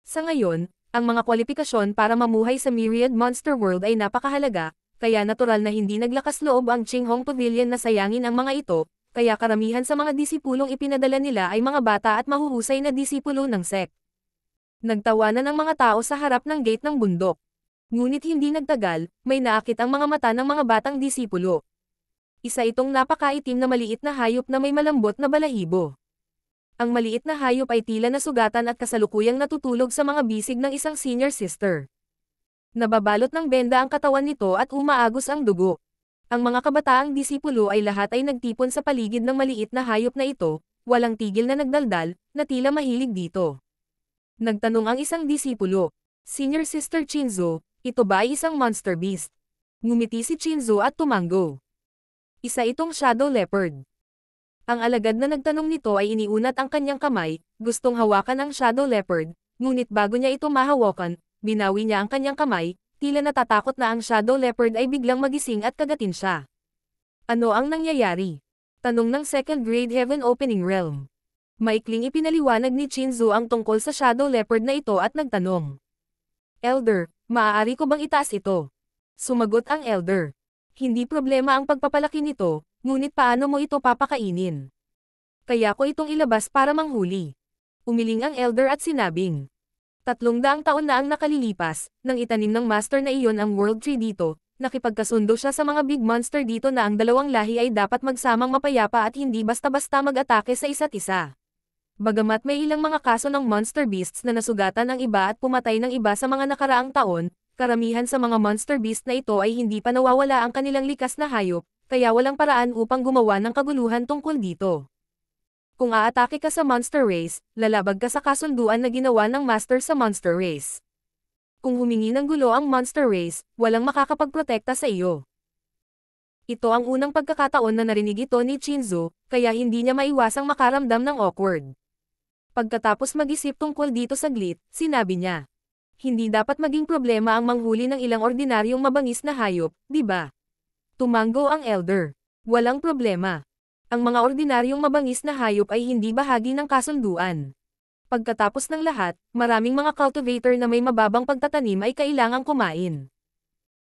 Sa ngayon, ang mga kwalifikasyon para mamuhay sa Myriad Monster World ay napakahalaga, kaya natural na hindi naglakas loob ang Qinghong Pavilion na sayangin ang mga ito, kaya karamihan sa mga disipulong ipinadala nila ay mga bata at mahuhusay na disipulo ng sect. Nagtawanan ang mga tao sa harap ng gate ng bundok. Ngunit hindi nagtagal, may naakit ang mga mata ng mga batang disipulo. Isa itong napakaitim na maliit na hayop na may malambot na balahibo. Ang maliit na hayop ay tila nasugatan at kasalukuyang natutulog sa mga bisig ng isang senior sister. Nababalot ng benda ang katawan nito at umaagos ang dugo. Ang mga kabataang disipulo ay lahat ay nagtipon sa paligid ng maliit na hayop na ito, walang tigil na nagdaldal, na tila mahilig dito. Nagtanong ang isang disipulo, Senior Sister Chinzo, ito ba ay isang monster beast? Ngumiti si Chinzo at tumango. Isa itong shadow leopard. Ang alagad na nagtanong nito ay iniunat ang kanyang kamay, gustong hawakan ang shadow leopard, ngunit bago niya ito mahawakan, binawi niya ang kanyang kamay, tila natatakot na ang shadow leopard ay biglang magising at kagatin siya. Ano ang nangyayari? Tanong ng 2nd grade Heaven Opening Realm. Maikling ipinaliwanag ni Chinzo ang tungkol sa shadow leopard na ito at nagtanong. Elder, maaari ko bang itaas ito? Sumagot ang elder. Hindi problema ang pagpapalaki nito, ngunit paano mo ito papakainin? Kaya ko itong ilabas para manghuli. Umiling ang elder at sinabing. 300 taon na ang nakalilipas, nang itanim ng master na iyon ang World Tree dito, nakipagkasundo siya sa mga big monster dito na ang dalawang lahi ay dapat magsamang mapayapa at hindi basta-basta mag-atake sa isa't isa. Bagamat may ilang mga kaso ng monster beasts na nasugatan ang iba at pumatay ng iba sa mga nakaraang taon, karamihan sa mga monster beast na ito ay hindi pa nawawala ang kanilang likas na hayop, kaya walang paraan upang gumawa ng kaguluhan tungkol dito. Kung aatake ka sa monster race, lalabag ka sa kasunduan na ginawa ng master sa monster race. Kung humingi ng gulo ang monster race, walang makakapagprotekta sa iyo. Ito ang unang pagkakataon na narinig ito ni Chinzo, kaya hindi niya maiwasang makaramdam ng awkward. Pagkatapos mag-isip tungkol dito saglit, sinabi niya. Hindi dapat maging problema ang manghuli ng ilang ordinaryong mabangis na hayop, di ba? Tumango ang elder. Walang problema. Ang mga ordinaryong mabangis na hayop ay hindi bahagi ng kasunduan. Pagkatapos ng lahat, maraming mga cultivator na may mababang pagtatanim ay kailangang kumain.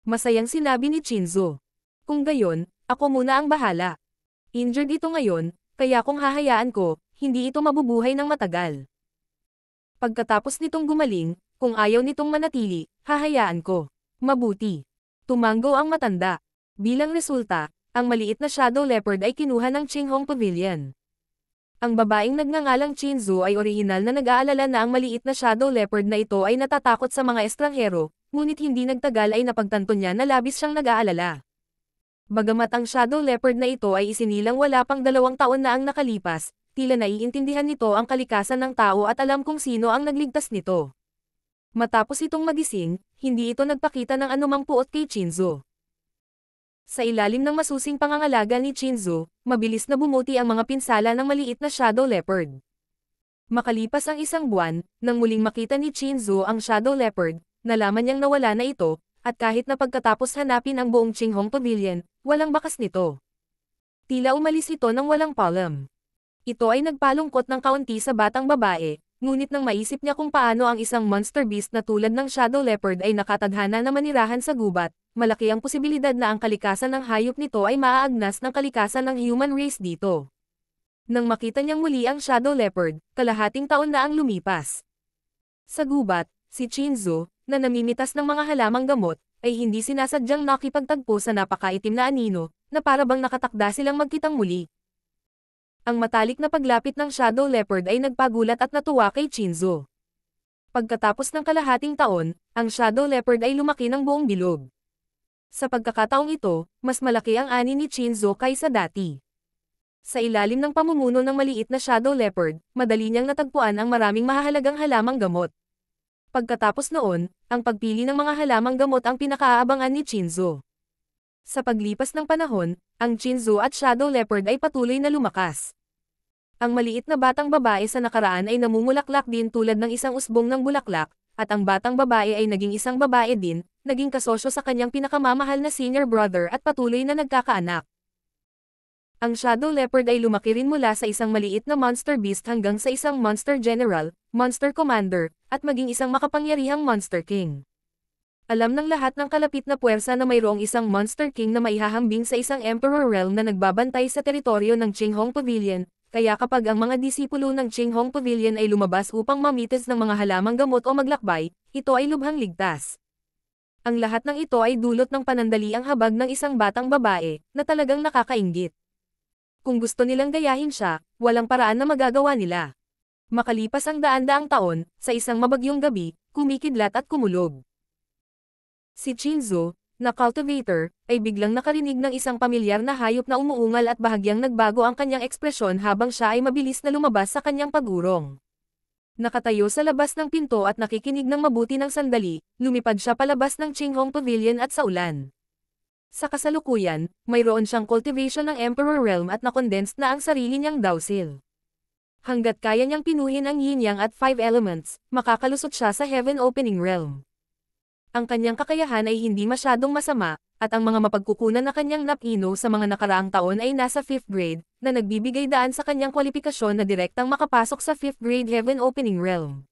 Masayang sinabi ni Chinzo. Kung gayon, ako muna ang bahala. Injured ito ngayon, kaya kung hahayaan ko, hindi ito mabubuhay ng matagal. Pagkatapos nitong gumaling, kung ayaw nitong manatili, hahayaan ko. Mabuti. Tumango ang matanda. Bilang resulta, ang maliit na shadow leopard ay kinuha ng Qinghong Pavilion. Ang babaeng nagngangalang Qinzu ay orihinal na nag-aalala na ang maliit na shadow leopard na ito ay natatakot sa mga estranghero, ngunit hindi nagtagal ay napagtanto niya na labis siyang nag-aalala. Bagamat ang shadow leopard na ito ay isinilang wala pang 2 taon na ang nakalipas, tila naiintindihan nito ang kalikasan ng tao at alam kung sino ang nagligtas nito. Matapos itong magising, hindi ito nagpakita ng anumang puot kay Qinzu. Sa ilalim ng masusing pangangalaga ni Qinzu, mabilis na bumuti ang mga pinsala ng maliit na shadow leopard. Makalipas ang 1 buwan, nang muling makita ni Qinzu ang shadow leopard, nalaman niyang nawala na ito, at kahit na pagkatapos hanapin ang buong Qinghong Pavilion, walang bakas nito. Tila umalis ito ng walang paalam. Ito ay nagpalungkot ng kaunti sa batang babae, ngunit nang maisip niya kung paano ang isang monster beast na tulad ng shadow leopard ay nakatadhana na manirahan sa gubat, malaki ang posibilidad na ang kalikasan ng hayop nito ay maaagnas ng kalikasan ng human race dito. Nang makita niyang muli ang shadow leopard, kalahating taon na ang lumipas. Sa gubat, si Qinzu, na namimitas ng mga halamang gamot, ay hindi sinasadyang nakipagtagpo sa napakaitim na anino, na para bang nakatakda silang magkitang muli. Ang matalik na paglapit ng shadow leopard ay nagpagulat at natuwa kay Qinzu. Pagkatapos ng kalahating taon, ang shadow leopard ay lumaki ng buong bilog. Sa pagkakataong ito, mas malaki ang ani ni Qinzu kaysa dati. Sa ilalim ng pamumuno ng maliit na shadow leopard, madali niyang natagpuan ang maraming mahahalagang halamang gamot. Pagkatapos noon, ang pagpili ng mga halamang gamot ang pinakaaabangan ni Qinzu. Sa paglipas ng panahon, ang Qinzu at shadow leopard ay patuloy na lumakas. Ang maliit na batang babae sa nakaraan ay namumulaklak din tulad ng isang usbong ng bulaklak, at ang batang babae ay naging isang babae din, naging kasosyo sa kanyang pinakamamahal na senior brother at patuloy na nagkakaanak. Ang shadow leopard ay lumaki rin mula sa isang maliit na monster beast hanggang sa isang monster general, monster commander, at maging isang makapangyarihang monster king. Alam ng lahat ng kalapit na puwersa na mayroong isang monster king na maihahambing sa isang emperor realm na nagbabantay sa teritoryo ng Qinghong Pavilion, kaya kapag ang mga disipulo ng Qinghong Pavilion ay lumabas upang mamitas ng mga halamang gamot o maglakbay, ito ay lubhang ligtas. Ang lahat ng ito ay dulot ng panandaliang habag ng isang batang babae, na talagang nakakainggit. Kung gusto nilang gayahin siya, walang paraan na magagawa nila. Makalipas ang daan-daang taon, sa isang mabagyong gabi, kumikidlat at kumulog. Si Qinzu, na cultivator, ay biglang nakarinig ng isang pamilyar na hayop na umuungal at bahagyang nagbago ang kanyang ekspresyon habang siya ay mabilis na lumabas sa kanyang pagurong. Nakatayo sa labas ng pinto at nakikinig ng mabuti ng sandali, lumipad siya palabas ng Qinghong Pavilion at sa ulan. Sa kasalukuyan, mayroon siyang cultivation ng Emperor Realm at nakondensed na ang sarili niyang dowsil. Hanggat kaya niyang pinuhin ang yin-yang at 5 elements, makakalusot siya sa Heaven Opening Realm. Ang kanyang kakayahan ay hindi masyadong masama, at ang mga mapagkukunan na kanyang napino sa mga nakaraang taon ay nasa 5th grade, na nagbibigay daan sa kanyang kwalifikasyon na direktang makapasok sa 5th grade Heaven Opening Realm.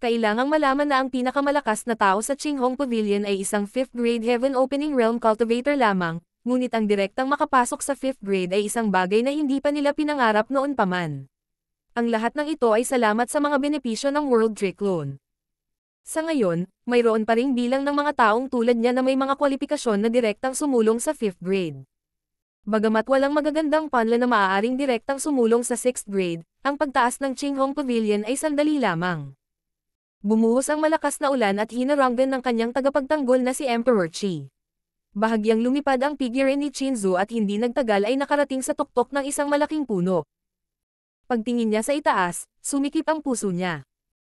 Kailangang malaman na ang pinakamalakas na tao sa Qinghong Pavilion ay isang 5th grade Heaven Opening Realm cultivator lamang, ngunit ang direktang makapasok sa 5th grade ay isang bagay na hindi pa nila pinangarap noon pa man. Ang lahat ng ito ay salamat sa mga benepisyo ng World Trick Loan. Sa ngayon, mayroon pa ring bilang ng mga taong tulad niya na may mga kwalifikasyon na direktang sumulong sa 5th grade. Bagamat walang magagandang panla na maaaring direktang sumulong sa 6th grade, ang pagtaas ng Qinghong Pavilion ay sandali lamang. Bumuhos ang malakas na ulan at hinaranggan ng kanyang tagapagtanggol na si Emperor Qi. Bahagyang lumipad ang figure ni Qinzu at hindi nagtagal ay nakarating sa tuktok ng isang malaking puno. Pagtingin niya sa itaas, sumikip ang puso niya.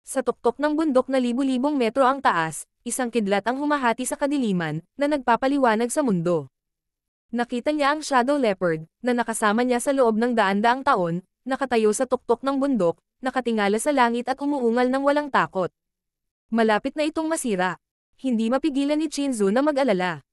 Sa tuktok ng bundok na libu-libong metro ang taas, isang kidlat ang humahati sa kadiliman, na nagpapaliwanag sa mundo. Nakita niya ang shadow leopard, na nakasama niya sa loob ng daan-daang taon, nakatayo sa tuktok ng bundok, nakatingala sa langit at umuungal ng walang takot. Malapit na itong masira. Hindi mapigilan ni Qinzu na mag-alala.